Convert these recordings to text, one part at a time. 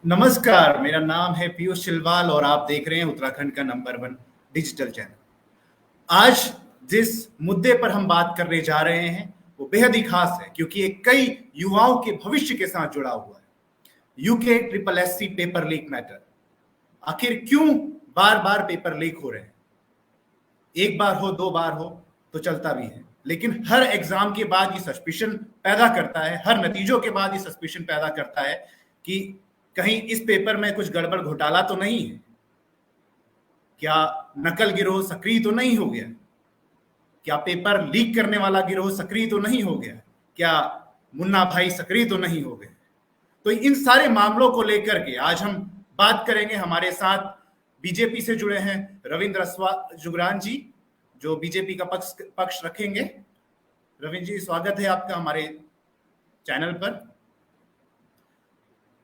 नमस्कार, मेरा नाम है पीयूष चिलवाल और आप देख रहे हैं उत्तराखंड का नंबर 1 डिजिटल चैनल। आज जिस मुद्दे पर हम बात करने जा रहे हैं वो बेहद ही खास है क्योंकि ये कई युवाओं के भविष्य के साथ जुड़ा हुआ है। UK triple SC paper leak matter. आखिर क्यों बार बार पेपर लीक हो रहे हैं? एक बार हो, दो बार हो तो चलता भी है, लेकिन हर एग्जाम के बाद ये सस्पिशन पैदा करता है, हर नतीजों के बाद ये सस्पिशन पैदा करता है कि कहीं इस पेपर में कुछ गड़बड़ घोटाला तो नहीं है, क्या नकल गिरोह सक्रिय तो नहीं हो गया, क्या पेपर लीक करने वाला गिरोह सक्रिय तो नहीं हो गया, क्या मुन्ना भाई सक्रिय तो नहीं हो गए। तो इन सारे मामलों को लेकर के आज हम बात करेंगे। हमारे साथ बीजेपी से जुड़े हैं रविंद्र जुगरान जी, जो बीजेपी का पक्ष रखेंगे। रविंद्र जी, स्वागत है आपका हमारे चैनल पर।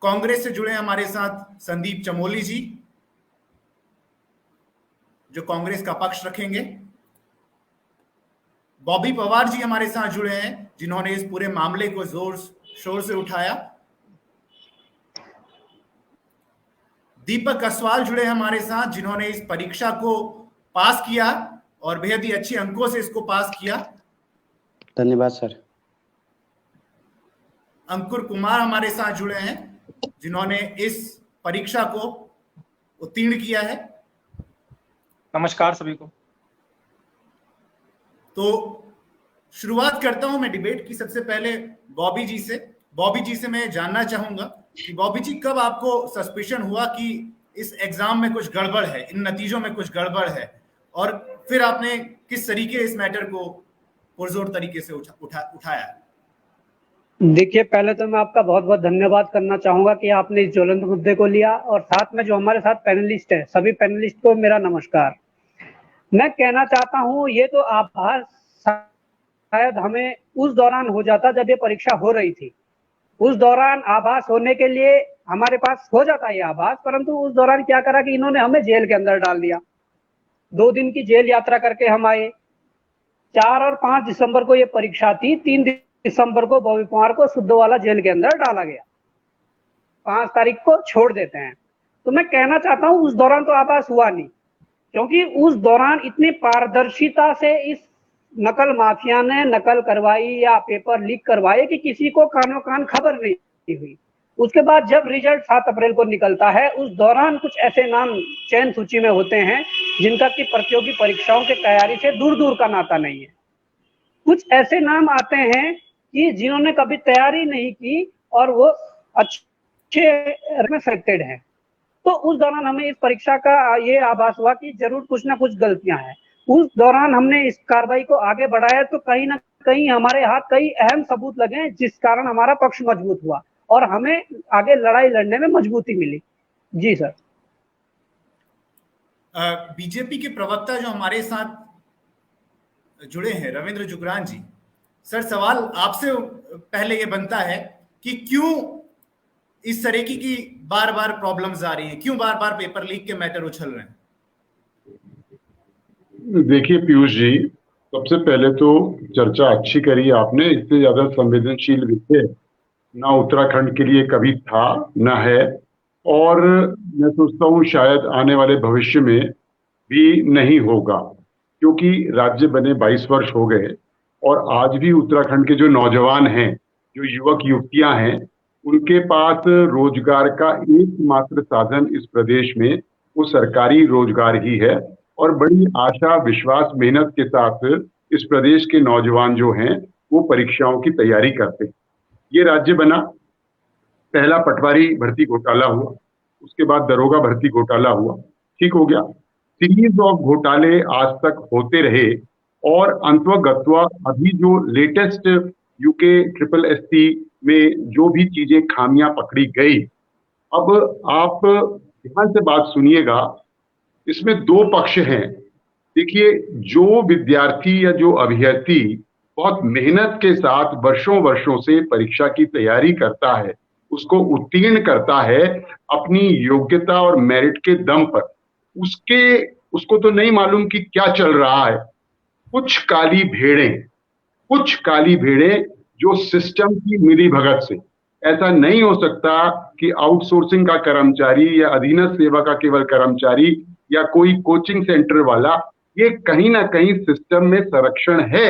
कांग्रेस से जुड़े हैं हमारे साथ संदीप चमोली जी, जो कांग्रेस का पक्ष रखेंगे। बॉबी पवार जी हमारे साथ जुड़े हैं, जिन्होंने इस पूरे मामले को जोर शोर से उठाया। दीपक असवाल जुड़े हैं हमारे साथ, जिन्होंने इस परीक्षा को पास किया और बेहद ही अच्छे अंकों से इसको पास किया। धन्यवाद सर। अंकुर कुमार हमारे साथ जुड़े हैं, जिन्होंने इस परीक्षा को उत्तीर्ण किया है। नमस्कार सभी को। तो शुरुआत करता हूं मैं डिबेट की। सबसे पहले बॉबी जी से मैं जानना चाहूंगा कि बॉबी जी, कब आपको सस्पिशन हुआ कि इस एग्जाम में कुछ गड़बड़ है, इन नतीजों में कुछ गड़बड़ है, और फिर आपने किस तरीके इस मैटर को पुरजोर तरीके से उठाया? देखिए, पहले तो मैं आपका बहुत बहुत धन्यवाद करना चाहूंगा कि आपने इस ज्वलंत मुद्दे को लिया, और साथ में जो हमारे साथ पैनलिस्ट है, सभी पैनलिस्ट को मेरा नमस्कार। मैं कहना चाहता हूं, ये तो आभास शायद हमें उस दौरान हो जाता जब ये परीक्षा हो रही थी। उस दौरान आभास होने के लिए हमारे पास हो जाता ये आभास, परंतु उस दौरान क्या करा कि इन्होंने हमें जेल के अंदर डाल दिया। 2 दिन की जेल यात्रा करके हम आए। 4 और 5 दिसंबर को ये परीक्षा थी। 3 दिसंबर को बॉबी पवार को सुद्धवाला जेल के अंदर डाला गया। 5 तारीख को छोड़ देते हैं। तो मैं कहना चाहता हूं, उस दौरान तो आभास हुआ नहीं, क्योंकि उस दौरान इतनी पारदर्शिता से इस नकल माफिया ने नकल करवाई या पेपर लीक करवाए कि किसी को कानो कान खबर नहीं हुई। उसके बाद जब रिजल्ट 7 अप्रैल को निकलता है, उस दौरान कुछ ऐसे नाम चयन सूची में होते हैं जिनका कि प्रतियोगी परीक्षाओं की तैयारी से दूर दूर का नाता नहीं है। कुछ ऐसे नाम आते हैं कि जिन्होंने कभी तैयारी नहीं की और वो अच्छे में सिलेक्टेड हैं। तो उस दौरान हमें इस परीक्षा का ये आभास हुआ कि जरूर कुछ ना कुछ गलतियां हैं। उस दौरान हमने इस कार्रवाई को आगे बढ़ाया, तो कहीं ना कहीं हमारे हाथ कई अहम सबूत लगे, जिस कारण हमारा पक्ष मजबूत हुआ और हमें आगे लड़ाई लड़ने में मजबूती मिली। जी सर। बीजेपी के प्रवक्ता जो हमारे साथ जुड़े हैं, रविंद्र जुगरान जी, सर, सवाल आपसे पहले ये बनता है कि क्यों इस तरह की बार बार प्रॉब्लम्स आ रही हैं, क्यों बार बार पेपर लीक के मैटर उछल रहे हैं? देखिए पीयूष जी, सबसे पहले तो चर्चा अच्छी करी आपने। इससे ज्यादा संवेदनशील विषय ना उत्तराखंड के लिए कभी था ना है, और मैं सोचता हूँ शायद आने वाले भविष्य में भी नहीं होगा, क्योंकि राज्य बने 22 वर्ष हो गए और आज भी उत्तराखंड के जो नौजवान हैं, जो युवक युवतियां हैं, उनके पास रोजगार का एकमात्र साधन इस प्रदेश में वो सरकारी रोजगार ही है। और बड़ी आशा, विश्वास, मेहनत के साथ इस प्रदेश के नौजवान जो हैं वो परीक्षाओं की तैयारी करते हैं। ये राज्य बना, पहला पटवारी भर्ती घोटाला हुआ, उसके बाद दरोगा भर्ती घोटाला हुआ, ठीक हो गया। सीरीज ऑफ घोटाले आज तक होते रहे और अंततः अभी जो लेटेस्ट यूके ट्रिपल एससी में जो भी चीजें खामियां पकड़ी गई, अब आप ध्यान से बात सुनिएगा, इसमें 2 पक्ष हैं। देखिए, जो विद्यार्थी या जो अभ्यर्थी बहुत मेहनत के साथ वर्षों वर्षों से परीक्षा की तैयारी करता है, उसको उत्तीर्ण करता है अपनी योग्यता और मेरिट के दम पर, उसको तो नहीं मालूम कि क्या चल रहा है। कुछ काली भेड़ें जो सिस्टम की मिलीभगत से, ऐसा नहीं हो सकता कि आउटसोर्सिंग का कर्मचारी या अधीनस्थ सेवा का केवल कर्मचारी या कोई कोचिंग सेंटर वाला, ये कहीं ना कहीं सिस्टम में संरक्षण है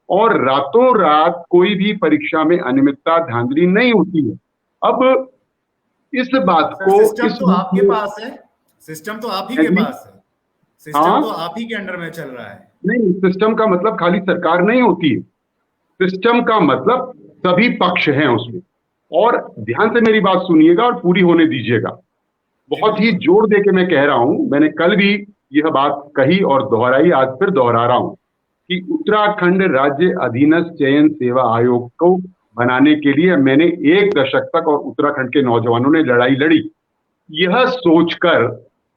और रातों रात कोई भी परीक्षा में अनियमितता धांधली नहीं होती है। अब इस बात को सिस्टम तो आपके पास है, सिस्टम तो आप ही के पास है, सिस्टम तो आप ही के अंडर में चल रहा है। नहीं, सिस्टम का मतलब खाली सरकार नहीं होती है, सिस्टम का मतलब सभी पक्ष हैं उसमें। और ध्यान से मेरी बात सुनिएगा और पूरी होने दीजिएगा। बहुत ही जोर दे के मैं कह रहा हूं, मैंने कल भी यह बात कही और दोहराई, आज फिर दोहरा रहा हूं कि उत्तराखंड राज्य अधीनस्थ चयन सेवा आयोग को बनाने के लिए मैंने 1 दशक तक और उत्तराखंड के नौजवानों ने लड़ाई लड़ी, यह सोचकर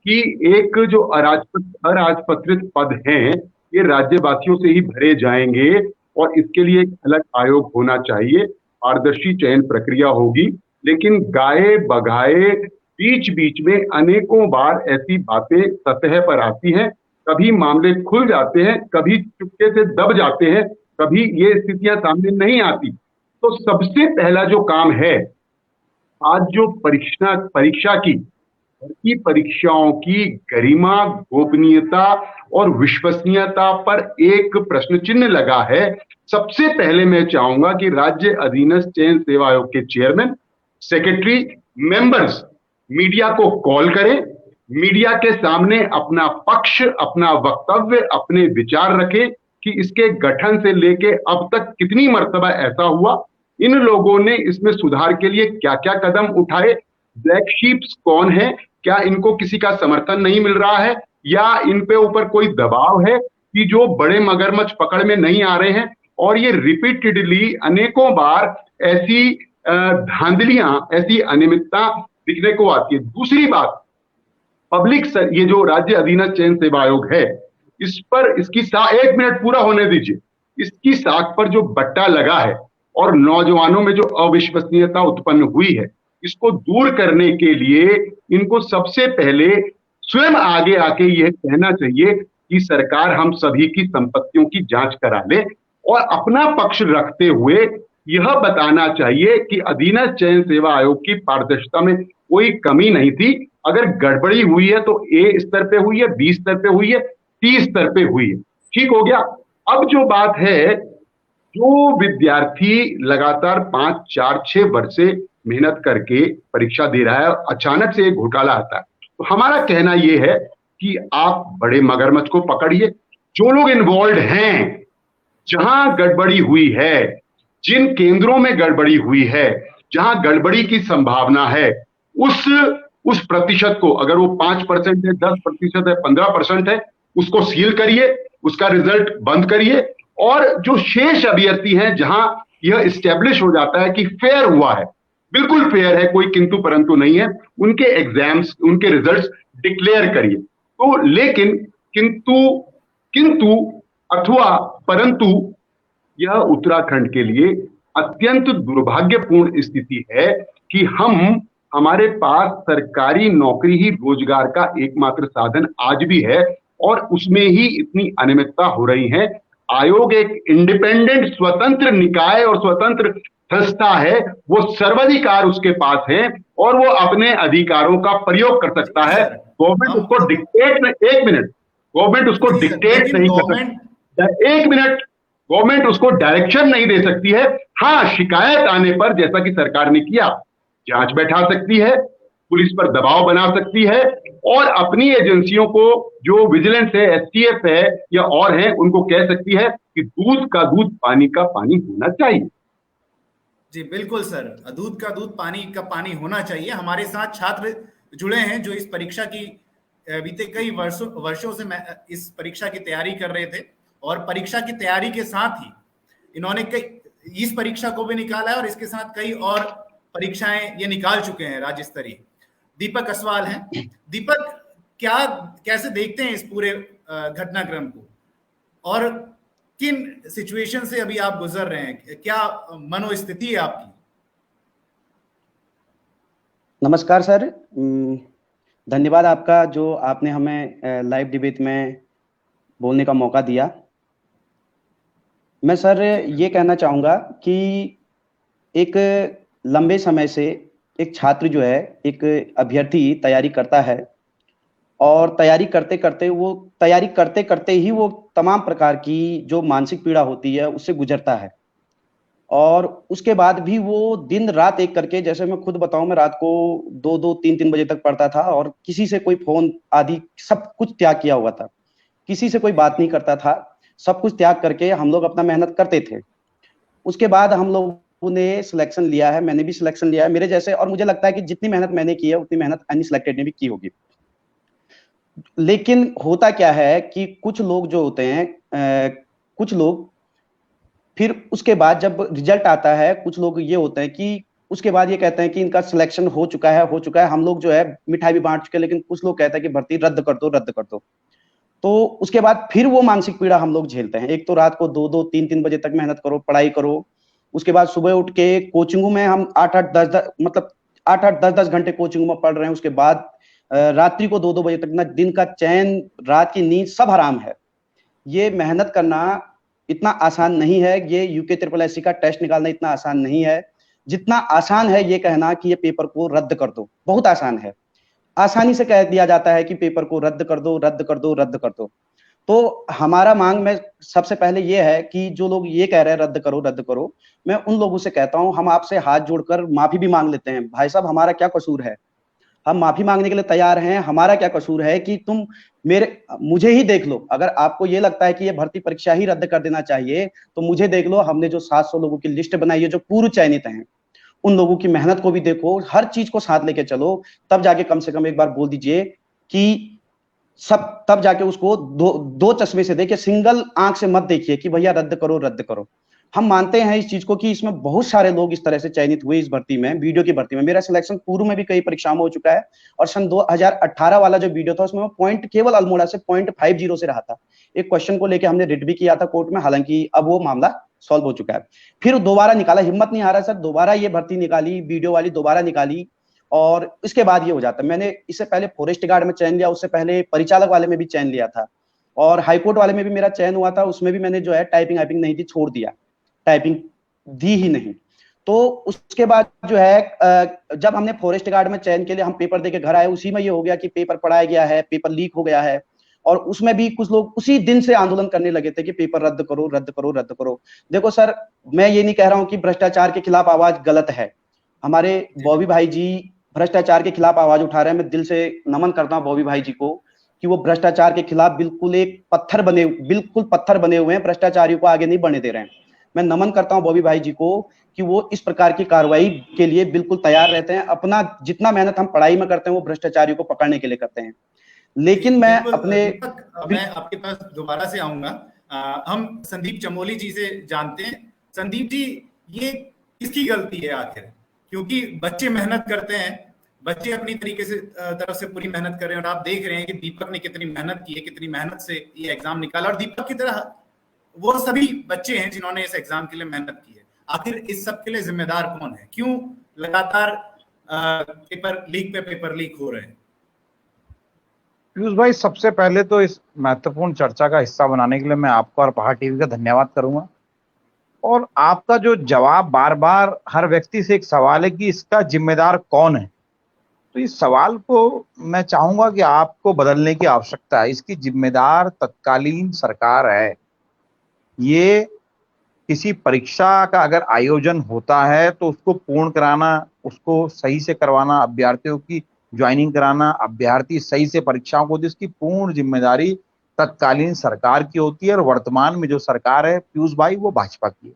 कि एक जो अराजपत्रित पद हैं ये राज्यवासियों से ही भरे जाएंगे और इसके लिए एक अलग आयोग होना चाहिए, पारदर्शी चयन प्रक्रिया होगी। लेकिन गाए बगाए बीच बीच में अनेकों बार ऐसी बातें सतह पर आती हैं, कभी मामले खुल जाते हैं, कभी चुपके से दब जाते हैं, कभी ये स्थितियां सामने नहीं आती। तो सबसे पहला जो काम है, आज जो परीक्षा की भर्ती परीक्षाओं की गरिमा, गोपनीयता और विश्वसनीयता पर एक प्रश्न चिन्ह लगा है। सबसे पहले मैं चाहूंगा कि राज्य अधीनस्थ चयन सेवा आयोग के चेयरमैन, सेक्रेटरी, मेंबर्स मीडिया को कॉल करें, मीडिया के सामने अपना पक्ष, अपना वक्तव्य, अपने विचार रखें कि इसके गठन से लेके अब तक कितनी मर्तबा ऐसा हुआ, इन लोगों ने इसमें सुधार के लिए क्या क्या कदम उठाए, ब्लैक शीप्स कौन है, क्या इनको किसी का समर्थन नहीं मिल रहा है या इन पे ऊपर कोई दबाव है कि जो बड़े मगरमच्छ पकड़ में नहीं आ रहे हैं। और ये रिपीटेडली अनेकों बार ऐसी धांधलियां, ऐसी अनियमितता दिखने को आती है। दूसरी बात, पब्लिक ये जो राज्य अधीनस्थ चयन सेवा आयोग है, इस पर इसकी 1 मिनट पूरा होने दीजिए, इसकी साख पर जो बट्टा लगा है और नौजवानों में जो अविश्वसनीयता उत्पन्न हुई है, इसको दूर करने के लिए इनको सबसे पहले स्वयं आगे आके यह कहना चाहिए कि सरकार हम सभी की संपत्तियों की जांच करा ले और अपना पक्ष रखते हुए यह बताना चाहिए कि अधीनस्थ चयन सेवा आयोग की पारदर्शिता में कोई कमी नहीं थी। अगर गड़बड़ी हुई है तो A स्तर पे हुई है, B स्तर पे हुई है, C स्तर पे हुई है, ठीक हो गया। अब जो बात है, जो विद्यार्थी लगातार 5, 4, 6 वर्ष से मेहनत करके परीक्षा दे रहा है, अचानक से एक घोटाला आता है, तो हमारा कहना यह है कि आप बड़े मगरमच्छ को पकड़िए, जो लोग इन्वॉल्व हैं, जहां गड़बड़ी हुई है, जिन केंद्रों में गड़बड़ी हुई है, जहां गड़बड़ी की संभावना है, उस प्रतिशत को, अगर वो 5% है, 10% है, 15% है, उसको सील करिए, उसका रिजल्ट बंद करिए। और जो शेष अभ्यर्थी हैं, जहां यह स्टैब्लिश हो जाता है कि फेयर हुआ है, बिल्कुल फेयर है, कोई किंतु परंतु नहीं है, उनके एग्जाम्स, उनके रिजल्ट्स डिक्लेयर करिए। तो लेकिन किंतु अथवा परंतु यह उत्तराखंड के लिए अत्यंत दुर्भाग्यपूर्ण स्थिति है कि हमारे पास सरकारी नौकरी ही रोजगार का एकमात्र साधन आज भी है और उसमें ही इतनी अनियमितता हो रही है। आयोग एक इंडिपेंडेंट स्वतंत्र निकाय और स्वतंत्र संस्था है, वो सर्वाधिकार उसके पास है और वो अपने अधिकारों का प्रयोग कर सकता है। गवर्नमेंट उसको डिक्टेट, एक मिनट, गवर्नमेंट उसको डिक्टेट नहीं कर सकती, एक मिनट, गवर्नमेंट उसको डायरेक्शन नहीं दे सकती है। हाँ, शिकायत आने पर, जैसा कि सरकार ने किया, जांच बैठा सकती है, पुलिस पर दबाव बना सकती है और अपनी एजेंसियों को, जो विजिलेंस है, एसटीएफ है या और है, उनको कह सकती है कि दूध का दूध, पानी का पानी होना चाहिए। जी बिल्कुल सर, दूध का दूध, पानी का पानी होना चाहिए। हमारे साथ छात्र जुड़े हैं जो इस परीक्षा की बीते कई वर्षों से इस परीक्षा की तैयारी कर रहे थे और परीक्षा की तैयारी के साथ ही इन्होंने इस परीक्षा को भी निकाला है और इसके साथ कई और परीक्षाएं ये निकाल चुके हैं राज्य स्तरीय। दीपक असवाल हैं। दीपक, कैसे देखते हैं इस पूरे घटनाक्रम को और किन सिचुएशन से अभी आप गुजर रहे हैं, क्या मनोस्थिति है आपकी? नमस्कार सर, धन्यवाद आपका जो आपने हमें लाइव डिबेट में बोलने का मौका दिया। मैं सर ये कहना चाहूँगा कि एक लंबे समय से एक छात्र जो है, एक अभ्यर्थी तैयारी करता है और तैयारी करते करते ही वो तमाम प्रकार की जो मानसिक पीड़ा होती है उससे गुजरता है। और उसके बाद भी वो दिन रात एक करके, जैसे मैं खुद बताऊं, मैं रात को 2-2 3-3 बजे तक पढ़ता था और किसी से कोई फोन आदि सब कुछ त्याग किया हुआ था, किसी से कोई बात नहीं करता था, सब कुछ त्याग करके हम लोग अपना मेहनत करते थे। उसके बाद हम लोगों ने सिलेक्शन लिया है, मैंने भी सिलेक्शन लिया है मेरे जैसे, और मुझे लगता है कि जितनी मेहनत मैंने की है उतनी मेहनत अनसिलेक्टेड ने भी की होगी। लेकिन होता क्या है कि कुछ लोग जो होते हैं, कुछ लोग फिर उसके बाद जब रिजल्ट आता है, कुछ लोग ये होते हैं कि उसके बाद ये कहते हैं कि इनका सिलेक्शन हो चुका है, हम लोग जो है मिठाई भी बांट चुके हैं, लेकिन कुछ लोग कहते हैं कि भर्ती रद्द कर दो। तो उसके बाद फिर वो मानसिक पीड़ा हम लोग झेलते हैं। एक तो रात को 2-2 3-3 बजे तक मेहनत करो, पढ़ाई करो, उसके बाद सुबह उठ के कोचिंगों में हम 8-8 10-10 मतलब 8-8 10-10 घंटे कोचिंगों में पढ़ रहे हैं। उसके बाद रात्रि को 2-2 बजे तक, ना दिन का चैन, रात की नींद, सब हराम है। ये मेहनत करना इतना आसान नहीं है, ये UKSSC का टेस्ट निकालना इतना आसान नहीं है जितना आसान है ये कहना कि ये पेपर को रद्द कर दो। बहुत आसान है, आसानी से कह दिया जाता है कि पेपर को रद्द कर दो, रद्द कर दो, रद्द कर दो। तो हमारा मांग में सबसे पहले ये है कि जो लोग ये कह रहे हैं रद्द करो, मैं उन लोगों से कहता हूं, हम आपसे हाथ जोड़कर माफी भी मांग लेते हैं। भाई साहब, हमारा क्या कसूर है? हम माफी मांगने के लिए तैयार हैं। हमारा क्या कसूर है कि तुम मुझे ही देख लो। अगर आपको ये लगता है कि ये भर्ती परीक्षा ही रद्द कर देना चाहिए तो मुझे देख लो। हमने जो 700 लोगों की लिस्ट बनाई है जो पूर्व चयनित हैं, उन लोगों की मेहनत को भी देखो, हर चीज को साथ लेके चलो, तब जाके कम से कम एक बार बोल दीजिए कि सब, तब जाके उसको दो चश्मे से देखिए, सिंगल आंख से मत देखिए कि भैया रद्द करो। हम मानते हैं इस चीज को कि इसमें बहुत सारे लोग इस तरह से चयनित हुए इस भर्ती में, वीडियो की भर्ती में। मेरा सिलेक्शन पूर्व में भी कई परीक्षाओं में हो चुका है और सन 2018 वाला जो वीडियो था उसमें पॉइंट केवल अल्मोड़ा से 0.50 से रहा था। एक क्वेश्चन को लेकर हमने रिट भी किया था कोर्ट में, हालांकि अब वो मामला सॉल्व हो चुका है। फिर दोबारा निकाला, हिम्मत नहीं आ रहा सर, दोबारा ये भर्ती निकाली, वीडियो वाली दोबारा निकाली, और इसके बाद ये हो जाता है। मैंने इससे पहले फॉरेस्ट गार्ड में चयन लिया, उससे पहले परिचालक वाले में भी चयन लिया था, और हाईकोर्ट वाले में भी मेरा चयन हुआ था। उसमें भी मैंने जो है टाइपिंग नहीं थी, छोड़ दिया, टाइपिंग दी ही नहीं। तो उसके बाद जो है जब हमने फॉरेस्ट गार्ड में चयन के लिए हम पेपर देके घर आए, उसी में ये हो गया कि पेपर पढ़ाया गया है, पेपर लीक हो गया है, और उसमें भी कुछ लोग उसी दिन से आंदोलन करने लगे थे कि पेपर रद्द करो। देखो सर, मैं ये नहीं कह रहा हूं कि भ्रष्टाचार के खिलाफ आवाज गलत है। हमारे बॉबी भाई जी भ्रष्टाचार के खिलाफ आवाज उठा रहे हैं। मैं दिल से नमन करता हूं बॉबी भाई जी को कि वो भ्रष्टाचार के खिलाफ बिल्कुल पत्थर बने हुए हैं, भ्रष्टाचारियों को आगे नहीं बढ़ने दे रहे हैं। मैं नमन करता हूं बॉबी भाई जी को कि वो इस प्रकार की कार्रवाई के लिए बिल्कुल तैयार रहते हैं। अपना जितना मेहनत हम पढ़ाई में करते हैं वो भ्रष्टाचारियों को पकड़ने के लिए करते हैं। लेकिन मैं आपके पास दोबारा से आऊंगा। हम संदीप चमोली जी से जानते हैं। संदीप जी, ये किसकी गलती है आखिर? क्योंकि बच्चे मेहनत करते हैं, बच्चे अपनी तरीके से तरफ से पूरी मेहनत कर रहे हैं, और आप देख रहे हैं कि दीपक ने कितनी मेहनत की है, कितनी मेहनत से ये एग्जाम निकाला, और दीपक की तरह वो सभी बच्चे हैं जिन्होंने इस एग्जाम के लिए मेहनत की है। आखिर इस सब के लिए जिम्मेदार कौन है? क्यों लगातार पेपर लीक हो रहे हैं? पीयूष भाई, सबसे पहले तो इस महत्वपूर्ण चर्चा का हिस्सा बनाने के लिए मैं आपका और पहाड़ टीवी का धन्यवाद करूंगा। और आपका जो जवाब बार बार हर व्यक्ति से एक सवाल है कि इसका जिम्मेदार कौन है, तो इस सवाल को मैं चाहूंगा कि आपको बदलने की आवश्यकता है। इसकी जिम्मेदार तत्कालीन सरकार है। ये किसी परीक्षा का अगर आयोजन होता है तो उसको पूर्ण कराना, उसको सही से करवाना, अभ्यर्थियों की ज्वाइनिंग कराना, अभ्यर्थी सही से परीक्षाओं को, जिसकी पूर्ण जिम्मेदारी तत्कालीन सरकार की होती है। और वर्तमान में जो सरकार है पीयूष भाई, वो भाजपा की है।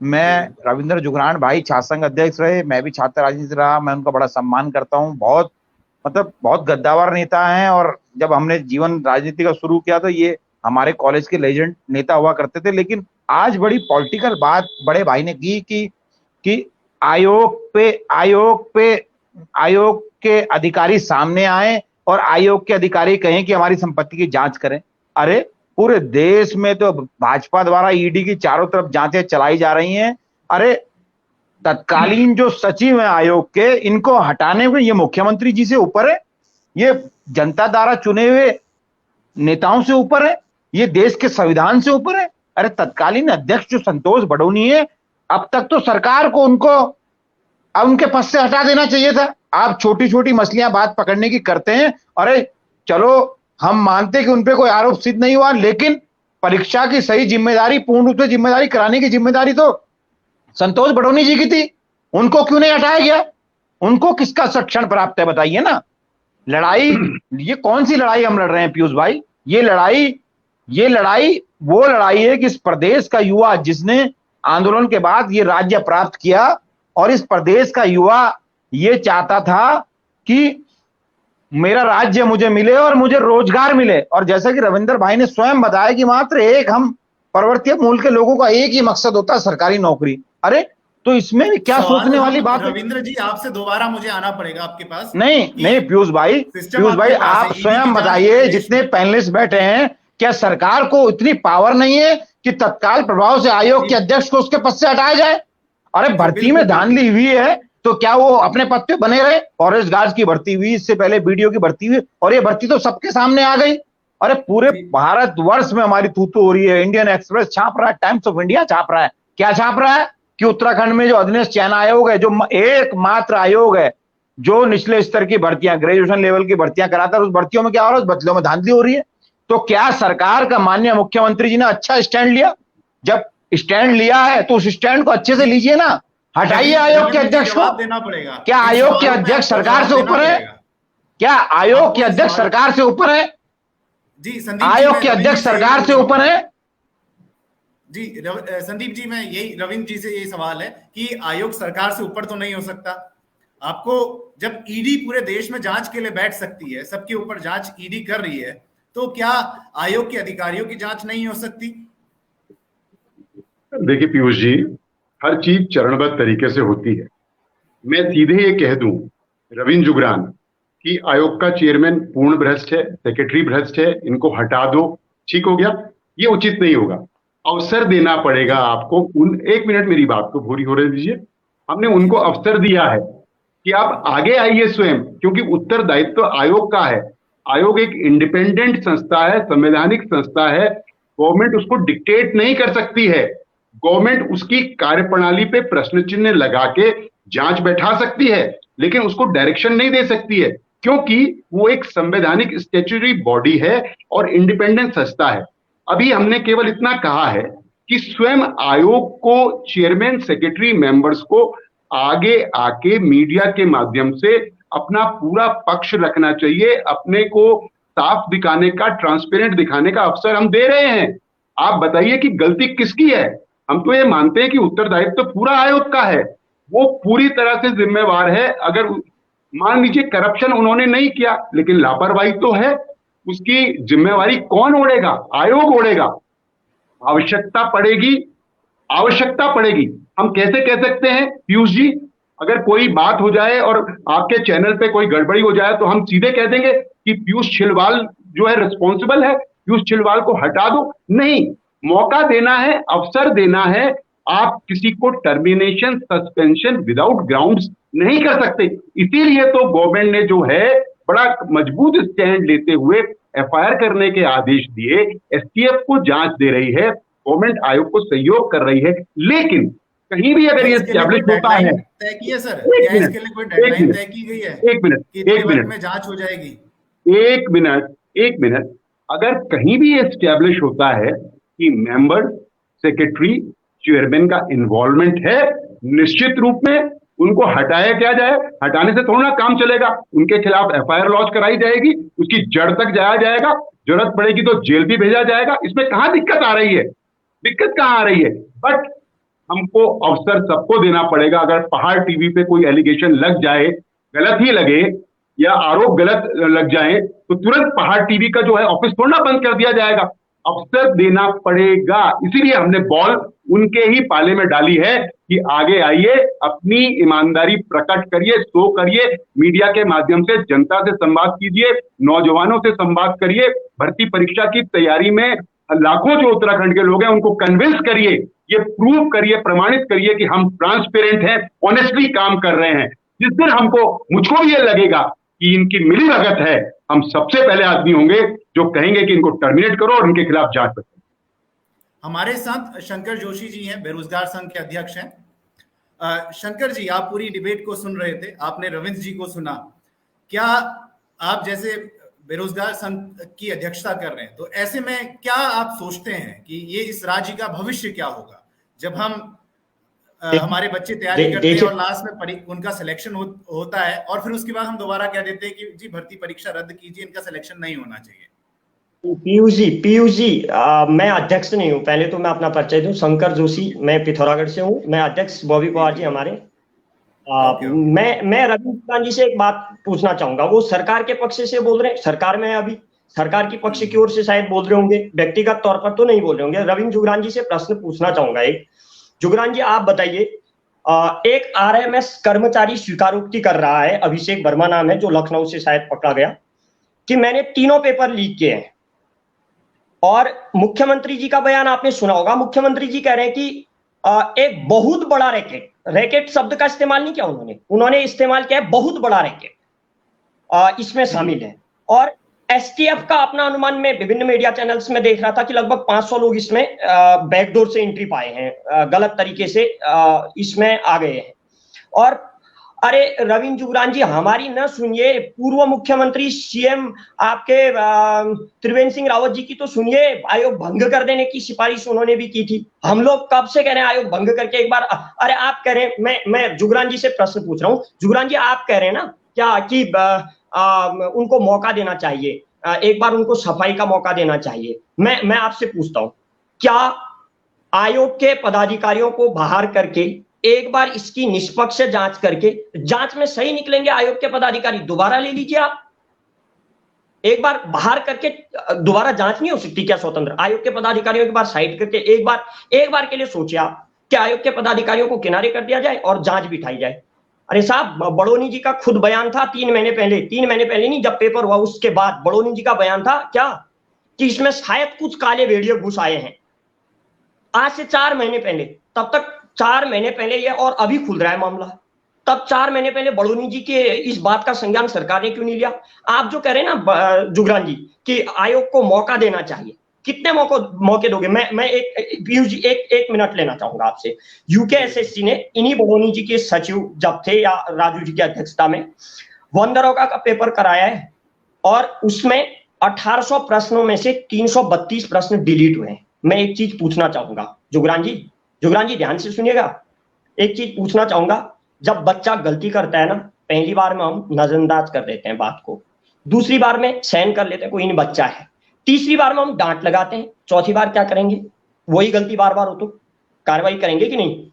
मैं रविंद्र जुगरान भाई छात्र संघ अध्यक्ष रहे, मैं भी छात्र राजनीति रहा, मैं उनका बड़ा सम्मान करता हूँ। बहुत गद्दावर नेता हैं, और जब हमने जीवन राजनीति का शुरू किया तो ये हमारे कॉलेज के लेजेंड नेता हुआ करते थे। लेकिन आज बड़ी पॉलिटिकल बात बड़े भाई ने की कि आयोग के अधिकारी सामने आए और आयोग के अधिकारी कहें कि हमारी संपत्ति की जांच करें। अरे, पूरे देश में तो भाजपा द्वारा ईडी की चारों तरफ जांचें चलाई जा रही हैं। अरे, तत्कालीन जो सचिव हैं आयोग के, इनको हटाने में ये मुख्यमंत्री जी से ऊपर है, ये जनता द्वारा चुने हुए नेताओं से ऊपर है, ये देश के संविधान से ऊपर है। अरे, तत्कालीन अध्यक्ष जो संतोष बडोनी है, अब तक तो सरकार को उनको अब उनके पद से हटा देना चाहिए था। आप छोटी छोटी मछलियां बात पकड़ने की करते हैं। अरे चलो हम मानते कि उनपे कोई आरोप सिद्ध नहीं हुआ, लेकिन परीक्षा की सही जिम्मेदारी, पूर्ण रूप से जिम्मेदारी कराने की जिम्मेदारी तो संतोष बडोनी जी की थी। उनको क्यों नहीं हटाया गया? उनको किसका संरक्षण प्राप्त है बताइए ना। लड़ाई, ये कौन सी लड़ाई हम लड़ रहे हैं पीयूष भाई? ये लड़ाई वो लड़ाई है कि इस प्रदेश का युवा जिसने आंदोलन के बाद ये राज्य प्राप्त किया, और इस प्रदेश का युवा ये चाहता था कि मेरा राज्य मुझे मिले और मुझे रोजगार मिले। और जैसा कि रविंदर भाई ने स्वयं बताया कि मात्र एक, हम पर्वतीय मूल के लोगों का एक ही मकसद होता है, सरकारी नौकरी। अरे तो इसमें भी क्या सोचने वाली बात है? रविंद्र जी, आपसे दोबारा मुझे आना पड़ेगा आपके पास। नहीं पीयूष भाई आप स्वयं बताइए, जितने पैनलिस्ट बैठे हैं, क्या सरकार को इतनी पावर नहीं है कि तत्काल प्रभाव से आयोग के अध्यक्ष को उसके पद से हटाया जाए? अरे भर्ती में धांधली हुई है तो क्या वो अपने पद पे बने रहे? फॉरेस्ट गार्ड की भर्ती हुई, इससे पहले बीडीओ की भर्ती हुई, और ये भर्ती तो सबके सामने आ गई। अरे पूरे भारतवर्ष में हमारी तूतू हो रही है। इंडियन एक्सप्रेस छाप रहा है, टाइम्स ऑफ इंडिया छाप रहा है। क्या छाप रहा है? कि उत्तराखंड में जो अधीनस्थ चयन आयोग है, जो एकमात्र आयोग है जो निचले स्तर की भर्तियां, ग्रेजुएशन लेवल की भर्तियां कराता है, उस भर्तियों में क्या हो रहा है? उस भर्तियों में धांधली हो रही है। तो क्या सरकार का माननीय मुख्यमंत्री जी ने अच्छा स्टैंड लिया? जब स्टैंड लिया है तो उस स्टैंड को अच्छे से लीजिए ना। हटाइए आयोग के अध्यक्ष को। देना पड़ेगा। क्या आयोग के अध्यक्ष सरकार से ऊपर है? क्या आयोग के अध्यक्ष सरकार से ऊपर है? जी आयोग के अध्यक्ष सरकार से ऊपर है? जी संदीप जी, मैं यही रविंद्र जी से यही सवाल है कि आयोग सरकार से ऊपर तो नहीं हो सकता। आपको जब ईडी पूरे देश में जांच के लिए बैठ सकती है, सबके ऊपर जांच ईडी कर रही है, तो क्या आयोग के अधिकारियों की जांच नहीं हो सकती? देखिए पीयूष जी, हर चीज चरणबद्ध तरीके से होती है। मैं सीधे ये कह दूं रविंद्र जुगरान कि आयोग का चेयरमैन पूर्ण भ्रष्ट है, सेक्रेटरी भ्रष्ट है, इनको हटा दो, ठीक हो गया। ये उचित नहीं होगा। अवसर देना पड़ेगा आपको। एक मिनट मेरी बात को पूरी होने दीजिए। हमने उनको अवसर दिया है कि आप आगे आइए स्वयं, क्योंकि उत्तरदायित्व तो आयोग का है। आयोग एक इंडिपेंडेंट संस्था है, संवैधानिक संस्था है। गवर्नमेंट उसको डिक्टेट नहीं कर सकती है। गवर्नमेंट उसकी कार्यप्रणाली पे प्रश्न चिन्ह लगा के जांच बैठा सकती है, लेकिन उसको डायरेक्शन नहीं दे सकती है, क्योंकि वो एक संवैधानिक स्टैट्यूटरी बॉडी है और इंडिपेंडेंट संस्था है। अभी हमने केवल इतना कहा है कि स्वयं आयोग को, चेयरमैन, सेक्रेटरी, मेंबर्स को आगे आके मीडिया के माध्यम से अपना पूरा पक्ष रखना चाहिए। अपने को साफ दिखाने का, ट्रांसपेरेंट दिखाने का अवसर हम दे रहे हैं। आप बताइए कि गलती किसकी है? हम तो ये मानते हैं कि उत्तरदायित्व तो पूरा आयोग का है, वो पूरी तरह से जिम्मेवार है। अगर मान लीजिए करप्शन उन्होंने नहीं किया, लेकिन लापरवाही तो है, उसकी जिम्मेवारी कौन ओढ़ेगा? आयोग ओढ़ेगा। आवश्यकता पड़ेगी। हम कैसे कह सकते हैं पीयूष जी? अगर कोई बात हो जाए और आपके चैनल पे कोई गड़बड़ी हो जाए तो हम सीधे कह देंगे कि पीयूष छिलवाल जो है रिस्पॉन्सिबल है, पीयूष छिलवाल को हटा दो? नहीं, मौका देना है, अवसर देना है। आप किसी को टर्मिनेशन, सस्पेंशन विदाउट ग्राउंड्स नहीं कर सकते। इसीलिए तो गवर्नमेंट ने जो है बड़ा मजबूत स्टैंड लेते हुए एफआईआर करने के आदेश दिए, एसटीएफ को जांच दे रही है, गवर्नमेंट आयोग को सहयोग कर रही है। लेकिन कहीं भी अगर ये एस्टैब्लिश होता है, तय की है सर, क्या इसके लिए कोई डेडलाइन तय की गई है? एक मिनट में जांच हो जाएगी। एक मिनट, अगर कहीं भी एस्टैब्लिश होता है कि मेंबर, सेक्रेटरी, चेयरमैन का इन्वॉल्वमेंट है, निश्चित रूप में उनको हटाया क्या जाए। हटाने से थोड़ा ना काम चलेगा। उनके खिलाफ एफआईआर लॉन्च कराई जाएगी, उसकी जड़ तक जाया जाएगा, जरूरत पड़ेगी तो जेल भी भेजा जाएगा। इसमें कहां दिक्कत आ रही है? बट हमको अवसर सबको देना पड़ेगा। अगर पहाड़ टीवी पे कोई एलिगेशन लग जाए, गलत ही लगे या आरोप गलत लग जाए, तो तुरंत पहाड़ टीवी का जो है ऑफिस थोड़ा ना बंद कर दिया जाएगा। अवसर देना पड़ेगा। इसीलिए हमने बॉल उनके ही पाले में डाली है कि आगे आइए, अपनी ईमानदारी प्रकट करिए, शो करिए, मीडिया के माध्यम से जनता से संवाद कीजिए, नौजवानों से संवाद करिए, भर्ती परीक्षा की तैयारी में लाखों जो उत्तराखंड के लोग हैं उनको कन्विंस करिए, ये प्रूव करिए, प्रमाणित करिए कि हम ट्रांसपेरेंट हैं, ऑनेस्टली काम कर रहे हैं। जिस दिन मुझको भी ये लगेगा कि इनकी मिली भगत है, हम सबसे पहले आदमी होंगे जो कहेंगे कि इनको टर्मिनेट करो और इनके खिलाफ जांच करो। हमारे साथ शंकर जोशी जी हैं, बेरोजगार संघ के अध्यक्ष हैं। शंकर जी, आप पूरी डिबेट को सुन रहे थे, आपने रविंद्र जी को सुना। क्या आप जैसे बेरोजगार संघ की अध्यक्षता कर रहे हैं, तो ऐसे में क्या आप सोचते हैं कि ये इस राज्य का भविष्य क्या होगा जब हम हमारे बच्चे तैयारी करते हैं और लास्ट में उनका सिलेक्शन होता है और फिर उसके बाद हम दोबारा कह देते हैं कि जी भर्ती परीक्षा रद्द कीजिए, इनका सिलेक्शन नहीं होना चाहिए। पीयूष जी, मैं अध्यक्ष नहीं हूँ। पहले तो मैं अपना परिचय दूं, शंकर जोशी, मैं पिथौरागढ़ से हूँ। मैं अध्यक्ष बॉबी पवार जी हमारे। मैं रविंद्र जी से एक बात पूछना चाहूंगा। वो सरकार के पक्ष से बोल रहे हैं, सरकार में अभी सरकार की पक्ष की ओर से शायद बोल रहे होंगे, व्यक्तिगत तौर पर तो नहीं बोल रहे होंगे। रविंद्र जुगरान जी से प्रश्न पूछना चाहूंगा एक। जुगरान जी, आप बताइए, एक आरएमएस कर्मचारी स्वीकारोक्ति कर रहा है, अभिषेक वर्मा नाम है, जो लखनऊ से शायद पकड़ा गया, कि मैंने तीनों पेपर लीक किए हैं। और मुख्यमंत्री जी का बयान आपने सुना होगा, मुख्यमंत्री जी कह रहे हैं कि एक बहुत बड़ा रैकेट, रैकेट शब्द का इस्तेमाल नहीं किया उन्होंने इस्तेमाल किया है बहुत बड़ा रैकेट इसमें शामिल है। और एसटीएफ का अपना अनुमान में विभिन्न मीडिया चैनल्स में देख रहा था कि लगभग 500 लोग इसमें बैकडोर से एंट्री पाए हैं, गलत तरीके से इसमें आ गए हैं। और अरे रविंद्र जुगरान जी, हमारी न सुनिए, पूर्व मुख्यमंत्री सीएम आपके त्रिवेंद्र सिंह रावत जी की तो सुनिए, आयोग भंग कर देने की सिफारिश उन्होंने भी की थी। हम लोग कब से कह रहे हैं आयोग भंग करके एक बार। अरे आप कह रहे हैं, मैं जुगरान जी से प्रश्न पूछ रहा हूँ। जुगरान जी, आप कह रहे हैं ना क्या कि उनको मौका देना चाहिए, एक बार उनको सफाई का मौका देना चाहिए। मैं आपसे पूछता हूं, क्या आयोग के पदाधिकारियों को बाहर करके एक बार इसकी निष्पक्ष जांच करके, जांच में सही निकलेंगे आयोग के पदाधिकारी, दोबारा ले लीजिए आप। एक बार बाहर करके दोबारा जांच नहीं हो सकती क्या स्वतंत्र? आयोग के पदाधिकारियों के बार साइड करके एक बार के लिए सोचिए आप कि आयोग के पदाधिकारियों को किनारे कर दिया जाए और जांच बिठाई जाए। अरे साहब, बड़ोनी जी का खुद बयान था 3 महीने पहले नहीं, जब पेपर हुआ उसके बाद बड़ोनी जी का बयान था क्या, कि इसमें शायद कुछ काले भेड़िए घुस आए हैं। आज से 4 महीने पहले, तब तक 4 महीने पहले ये, और अभी खुल रहा है मामला, तब 4 महीने पहले बड़ोनी जी के इस बात का संज्ञान सरकार ने क्यों नहीं लिया? आप जो कह रहे हैं ना जुगरान जी कि आयोग को मौका देना चाहिए, कितने मौके दोगे? मैं एक मिनट लेना चाहूंगा आपसे। यूकेएसएससी ने इन्हीं बड़ोनी जी के सचिव जब थे, या राजू जी की अध्यक्षता में, वनदरोगा का पेपर कराया है और उसमें 1800 प्रश्नों में से 332 प्रश्न डिलीट हुए हैं। मैं एक चीज पूछना चाहूंगा जुगरान जी ध्यान से सुनिएगा, एक चीज पूछना चाहूंगा। जब बच्चा गलती करता है ना, पहली बार में हम नजरअंदाज कर देते हैं बात को, दूसरी बार में सहन कर लेते हैं, कोई नहीं बच्चा है, तीसरी बार में हम डांट लगाते हैं, चौथी बार क्या करेंगे? वही गलती बार बार हो तो कार्रवाई करेंगे कि नहीं?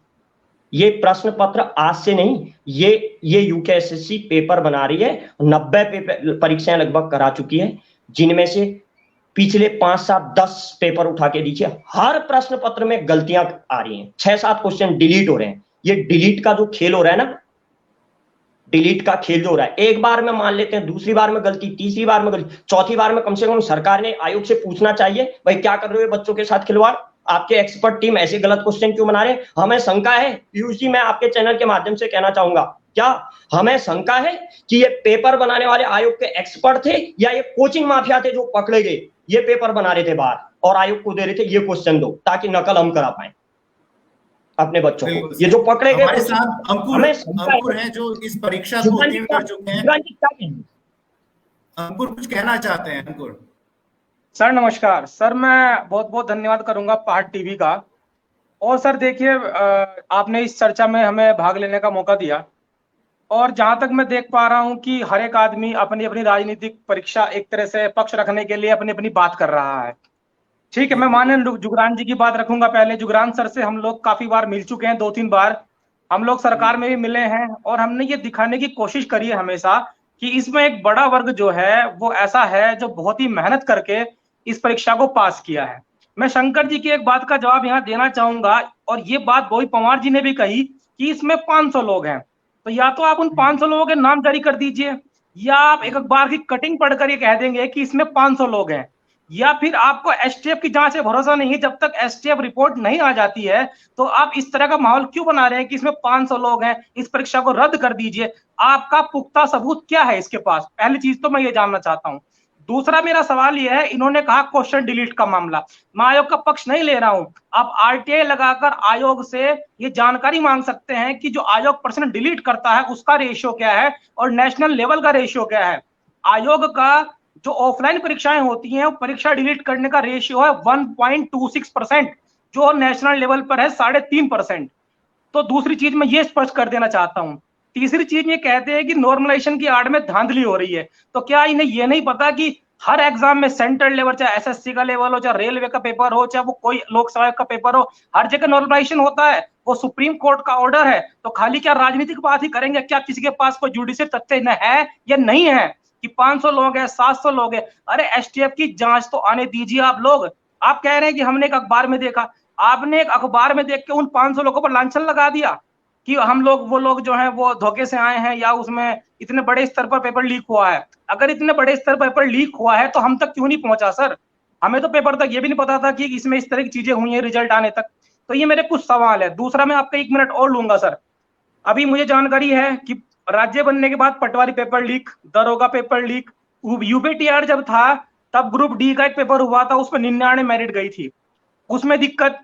ये प्रश्न पत्र आज से नहीं, ये यूकेएसएससी पेपर बना रही है, 90 परीक्षाएं लगभग करा चुकी है, जिनमें से पिछले 5, 7, 10 पेपर उठा के दीजिए, हर प्रश्न पत्र में गलतियां आ रही हैं, 6-7 क्वेश्चन डिलीट हो रहे हैं। ये डिलीट का जो खेल हो रहा है ना, डिलीट का खेल जो हो रहा है, एक बार में मान लेते हैं, दूसरी बार में गलती, तीसरी बार में गलती, चौथी बार में कम से कम सरकार ने आयोग से पूछना चाहिए, भाई क्या कर रहे हो बच्चों के साथ खिलवाड़? आपके एक्सपर्ट टीम ऐसे गलत क्वेश्चन क्यों बना रहे हैं? हमें शंका है, पीयूष जी, मैं आपके चैनल के माध्यम से कहना चाहूंगा, क्या हमें शंका है कि ये पेपर बनाने वाले आयोग के एक्सपर्ट थे या ये कोचिंग माफिया थे जो पकड़े गए, ये पेपर बना रहे थे बाहर और आयोग को दे रहे थे ये क्वेश्चन दो ताकि नकल हम करा पाए अपने बच्चों को। ये जो पकड़े गए हमारे साथ अंकुर हैं जो इस परीक्षा को उत्तीर्ण कर चुके हैं। अंकुर कुछ कहना चाहते हैं? अंकुर सर नमस्कार। सर मैं बहुत बहुत धन्यवाद करूंगा पहाड़ टीवी का। और सर देखिए, आपने इस चर्चा में हमें भाग लेने का मौका दिया, और जहां तक मैं देख पा रहा हूं कि हर एक आदमी अपनी अपनी राजनीतिक परीक्षा एक तरह से पक्ष रखने के लिए अपनी अपनी बात कर रहा है। ठीक है, मैं माने जुगरान जी की बात रखूंगा पहले। जुगरान सर से हम लोग काफी बार मिल चुके हैं, 2-3 बार हम लोग सरकार में भी मिले हैं, और हमने ये दिखाने की कोशिश करी है हमेशा कि इसमें एक बड़ा वर्ग जो है वो ऐसा है जो बहुत ही मेहनत करके इस परीक्षा को पास किया है। मैं शंकर जी की एक बात का जवाब यहाँ देना चाहूंगा, और ये बात बॉबी पवार जी ने भी कही कि इसमें 500 लोग हैं, तो या तो आप उन 500 लोगों के नाम जारी कर दीजिए, या आप एक अखबार की कटिंग पढ़कर ये कह देंगे कि इसमें 500 लोग हैं, या फिर आपको एसटीएफ की जांच से भरोसा नहीं है। जब तक एसटीएफ रिपोर्ट नहीं आ जाती है तो आप इस तरह का माहौल क्यों बना रहे हैं कि इसमें 500 लोग हैं, इस परीक्षा को रद्द कर दीजिए। आपका पुख्ता सबूत क्या है इसके पास? पहली चीज तो मैं ये जानना चाहता हूँ। दूसरा मेरा सवाल यह है, इन्होंने कहा क्वेश्चन डिलीट का मामला, मैं आयोग का पक्ष नहीं ले रहा हूं, आप आरटीआई लगाकर आयोग से ये जानकारी मांग सकते हैं कि जो आयोग प्रश्न डिलीट करता है उसका रेशियो क्या है और नेशनल लेवल का रेशियो क्या है। आयोग का जो ऑफलाइन परीक्षाएं होती हैं, परीक्षा डिलीट करने का रेशियो है 1.26%, जो नेशनल लेवल पर है 3.5%। तो दूसरी चीज मैं ये स्पष्ट कर देना चाहता हूं। तीसरी चीज ये कहते हैं कि नॉर्मलाइजेशन की आड़ में धांधली हो रही है, तो क्या इन्हें ये नहीं पता कि हर एग्जाम में सेंट्रल लेवल, चाहे एसएससी का लेवल हो, चाहे रेलवे का पेपर हो, चाहे वो कोई लोकसभा का पेपर हो, हर जगह नॉर्मलाइजेशन होता है। वो सुप्रीम कोर्ट का ऑर्डर है, तो खाली क्या राजनीतिक बात ही करेंगे? क्या किसी के पास कोई जुडिशियल तथ्य है या नहीं है कि 500 लोग हैं, 700 लोग हैं? अरे एसटीएफ की जांच तो आने दीजिए आप लोग। आप कह रहे हैं कि हमने एक अखबार में देखा, आपने एक अखबार में देख के उन 500 लोगों पर लांछन लगा दिया कि हम लोग, वो लोग जो हैं वो धोखे से आए हैं, या उसमें इतने बड़े स्तर पर पेपर लीक हुआ है। अगर इतने बड़े स्तर पर पेपर लीक हुआ है तो हम तक क्यों नहीं पहुंचा सर? हमें तो पेपर तक ये भी नहीं पता था कि इसमें इस तरह की चीजें हुई हैं रिजल्ट आने तक। तो ये मेरे कुछ सवाल है। दूसरा, मैं आपका 1 मिनट और लूंगा सर। अभी मुझे जानकारी है कि राज्य बनने के बाद पटवारी पेपर लीक, दरोगा पेपर लीक, यूपीटीआर जब था तब ग्रुप डी का एक पेपर हुआ था, उसमें 99 मेरिट गई थी, उसमें दिक्कत।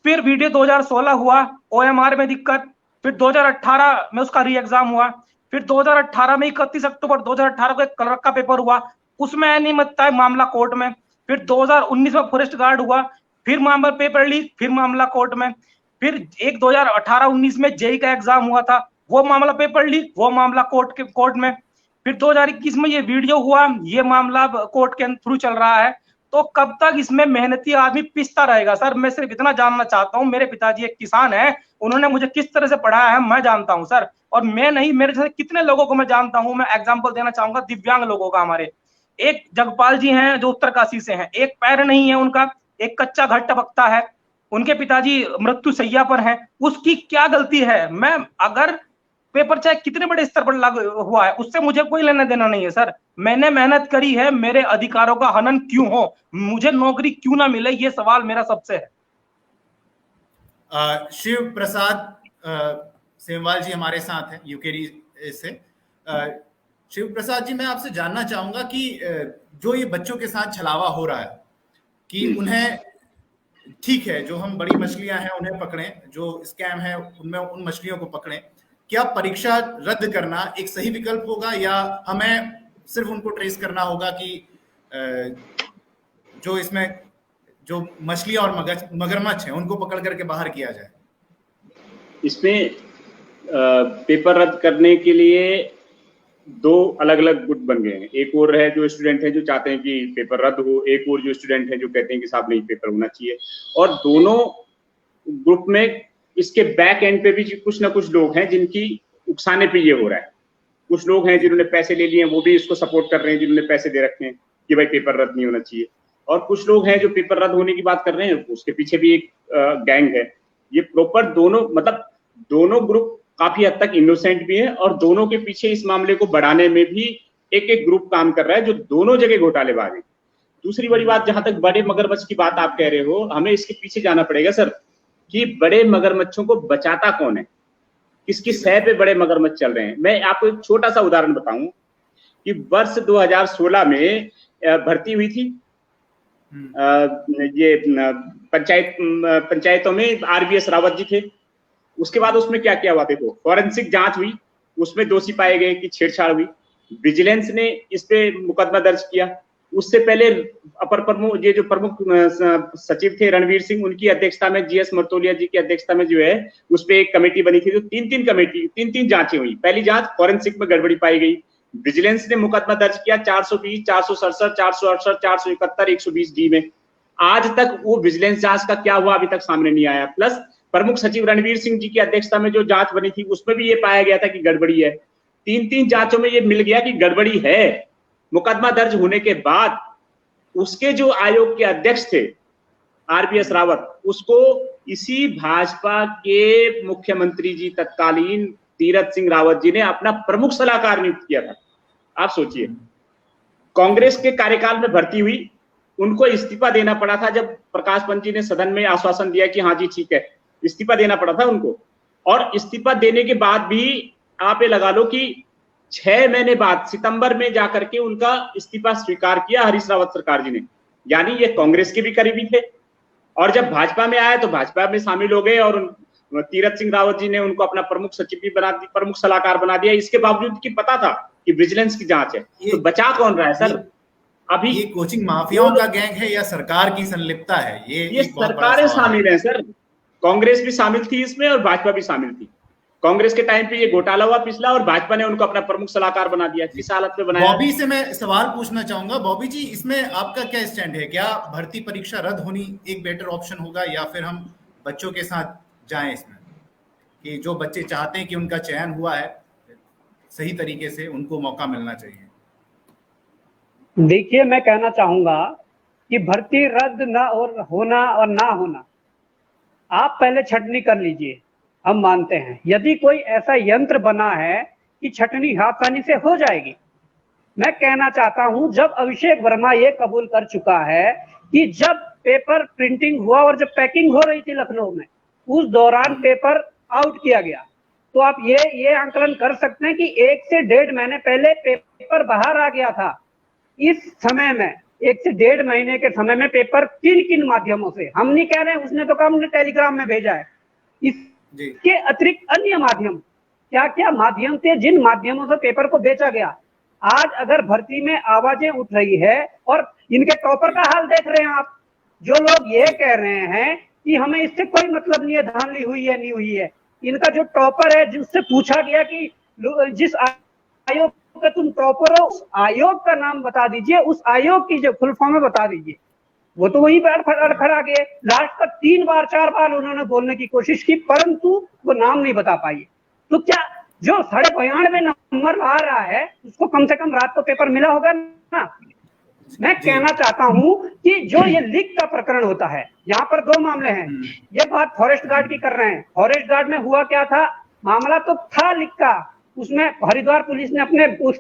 फिर वीडियो 2016 हुआ, ओएमआर में दिक्कत। फिर 2018 में उसका री एग्जाम हुआ। फिर 2018 में 31 अक्टूबर 2018 को एक क्लर्क का पेपर हुआ, उसमें अनियमितता है, मामला कोर्ट में। फिर 2019 में फॉरेस्ट गार्ड हुआ, फिर मामला पेपर लीक, फिर मामला कोर्ट में। फिर एक 2018-19 में जेई का एग्जाम हुआ था, वो मामला पेपर लीक, वो मामला कोर्ट में। फिर 2021 में ये वीडियो हुआ, ये मामला कोर्ट के थ्रू चल रहा है। तो कब तक इसमें मेहनती आदमी पिसता रहेगा सर? मैं सिर्फ इतना जानना चाहता हूं, मेरे पिताजी एक किसान है, उन्होंने मुझे किस तरह से पढ़ाया है मैं जानता हूं सर। और मैं नहीं, मेरे जैसे कितने लोगों को मैं जानता हूं। मैं एग्जांपल देना चाहूंगा दिव्यांग लोगों का। हमारे एक जगपाल जी हैं जो उत्तरकाशी से हैं, एक पैर नहीं है उनका, एक कच्चा घर टपकता है, उनके पिताजी मृत्यु शैया पर हैं, उसकी क्या गलती है? मैं अगर पेपर चाहे कितने बड़े स्तर पर लागू हुआ है, उससे मुझे कोई लेना देना नहीं है सर। मैंने मेहनत करी है, मेरे अधिकारों का हनन क्यों हो, मुझे नौकरी क्यों ना मिले, ये सवाल मेरा सबसे है। शिव प्रसाद सेमवाल जी हमारे साथ हैं यूकेरी से। शिव प्रसाद जी, मैं आपसे जानना चाहूंगा कि जो ये बच्चों के साथ छलावा हो रहा है कि उन्हें, ठीक है, जो हम बड़ी मछलियां हैं उन्हें पकड़ें, जो स्कैम है उनमें उन मछलियों को पकड़ें, क्या परीक्षा रद्द करना एक सही विकल्प होगा, या हमें सिर्फ उनको ट्रेस करना होगा कि जो इसमें जो मछलियां और मगरमच्छ हैं उनको पकड़ करके बाहर किया जाए? इसमें पेपर रद्द करने के लिए दो अलग अलग गुट बन गए हैं। एक और है जो स्टूडेंट है जो चाहते हैं कि पेपर रद्द हो, एक और जो स्टूडेंट है जो कहते हैं कि साहब नहीं, पेपर होना चाहिए। और दोनों ग्रुप में इसके बैक एंड पे भी कुछ ना कुछ लोग हैं जिनकी उकसाने पे ये हो रहा है। कुछ लोग हैं जिन्होंने पैसे ले लिए हैं, वो भी इसको सपोर्ट कर रहे हैं, जिन्होंने पैसे दे रखे हैं कि भाई पेपर रद्द नहीं होना चाहिए। और कुछ लोग हैं जो पेपर रद्द होने की बात कर रहे हैं, उसके पीछे भी एक गैंग है। ये प्रॉपर दोनों, मतलब दोनों ग्रुप काफी हद तक इनोसेंट भी है, और दोनों के पीछे इस मामले को बढ़ाने में भी एक एक ग्रुप काम कर रहा है जो दोनों जगह घोटालेबाज है। दूसरी बड़ी बात, जहां तक बड़े मगरमच्छ की बात आप कह रहे हो, हमें इसके पीछे जाना पड़ेगा सर कि बड़े मगरमच्छों को बचाता कौन है, किसकी सह पे बड़े मगरमच्छ चल रहे हैं। मैं आपको एक छोटा सा उदाहरण बताऊं कि वर्ष 2016 में भर्ती हुई थी ये पंचायतों में, आरबीएस रावत जी थे। उसके बाद उसमें क्या क्या हुआ, देखो, फॉरेंसिक जांच हुई, उसमें दोषी पाए गए कि छेड़छाड़ हुई, विजिलेंस ने इस पे मुकदमा दर्ज किया। उससे पहले अपर प्रमुख, ये जो प्रमुख सचिव थे रणवीर सिंह, उनकी अध्यक्षता में, जीएस मर्तोलिया जी की अध्यक्षता में जो है उस पे एक कमेटी बनी थी। तो तीन जांचें हुई। पहली जांच फॉरेंसिक में गड़बड़ी पाई गई, विजिलेंस ने मुकदमा दर्ज किया 420, 467, 468, 471, 120 डी में। आज तक वो विजिलेंस जांच का क्या हुआ अभी तक सामने नहीं आया। प्लस प्रमुख सचिव रणवीर सिंह जी की अध्यक्षता में जो जांच बनी थी उसमें भी ये पाया गया था कि गड़बड़ी है। तीन जांचों में ये मिल गया कि गड़बड़ी है। मुकदमा दर्ज होने के बाद उसके जो आयोग के अध्यक्ष थे आरबीएस रावत, उसको इसी भाजपा के मुख्यमंत्री जी तत्कालीन तीरथ सिंह रावत जी ने अपना प्रमुख सलाहकार नियुक्त किया था। आप सोचिए, कांग्रेस के कार्यकाल में भर्ती हुई, उनको इस्तीफा देना पड़ा था जब प्रकाश पंत जी ने सदन में आश्वासन दिया कि हाँ जी ठीक है, इस्तीफा देना पड़ा था उनको। और इस्तीफा देने के बाद भी आप ये लगा लो कि 6 महीने बाद सितंबर में जाकर के उनका इस्तीफा स्वीकार किया हरीश रावत सरकार जी ने, यानी ये कांग्रेस के भी करीबी थे। और जब भाजपा में आए तो भाजपा में शामिल हो गए और तीरथ सिंह रावत जी ने उनको अपना प्रमुख सचिव भी बना दिया, प्रमुख सलाहकार बना दिया, इसके बावजूद कि पता था कि विजिलेंस की जांच है। तो बचा कौन रहा है सर? अभी ये कोचिंग माफियाओं का गैंग है या सरकार की संलिप्तता है? ये सरकारें शामिल हैं सर, कांग्रेस भी शामिल थी इसमें और भाजपा भी शामिल थी। कांग्रेस के टाइम पे ये घोटाला हुआ पिछला और भाजपा ने उनको अपना प्रमुख सलाहकार बना दिया। किस हालत में बनाया? बॉबी से मैं सवाल पूछना चाहूंगा। बॉबी जी, इसमें आपका क्या स्टैंड है? क्या भर्ती परीक्षा रद्द होनी एक बेटर ऑप्शन होगा या फिर हम बच्चों के साथ जाएं इसमें, कि जो बच्चे चाहते हैं कि उनका चयन हुआ है सही तरीके से, उनको मौका मिलना चाहिए? देखिए, मैं कहना चाहूंगा कि भर्ती रद्द ना और होना और ना होना, आप पहले छटनी कर लीजिए। हम मानते हैं यदि कोई ऐसा यंत्र बना है कि छटनी आसानी से हो जाएगी। मैं कहना चाहता हूं, जब अभिषेक वर्मा ये कबूल कर चुका है कि जब पेपर प्रिंटिंग हुआ और जब पैकिंग हो रही थी लखनऊ में, उस दौरान पेपर आउट किया गया, तो आप ये आंकलन कर सकते हैं कि 1 से 1.5 महीने पहले पेपर बाहर आ गया था। इस समय में 1 से 1.5 महीने के समय में पेपर किन माध्यमों से, हम नहीं कह रहे हैं उसने तो कहा हमने टेलीग्राम में भेजा है, इसके अतिरिक्त अन्य माध्यम, क्या माध्यम थे जिन माध्यमों से पेपर को बेचा गया। आज अगर भर्ती में आवाजें उठ रही है और इनके टॉपर का हाल देख रहे हैं आप, जो लोग ये कह रहे हैं कि हमें इससे कोई मतलब नहीं है धांधली हुई है नहीं हुई है, इनका जो टॉपर है जिससे पूछा गया कि जिस आयोग का तुम टॉपर हो उस आयोग का नाम बता दीजिए, उस आयोग की जो फुल फॉर्म है बता दीजिए, वो तो वहीं पर खड़ा गए। लास्ट तक 3 बार 4 बार उन्होंने बोलने की कोशिश की परंतु वो नाम नहीं बता पाई। तो क्या जो 92.5 नंबर आ रहा है उसको कम से कम रात को पेपर मिला होगा ना? मैं कहना चाहता हूं कि जो ये लीक का प्रकरण होता है, यहाँ पर 2 मामले हैं। ये बात फॉरेस्ट गार्ड की कर रहे हैं। फॉरेस्ट गार्ड में हुआ क्या था, मामला तो था लीक का, उसमें हरिद्वार पुलिस ने अपने उस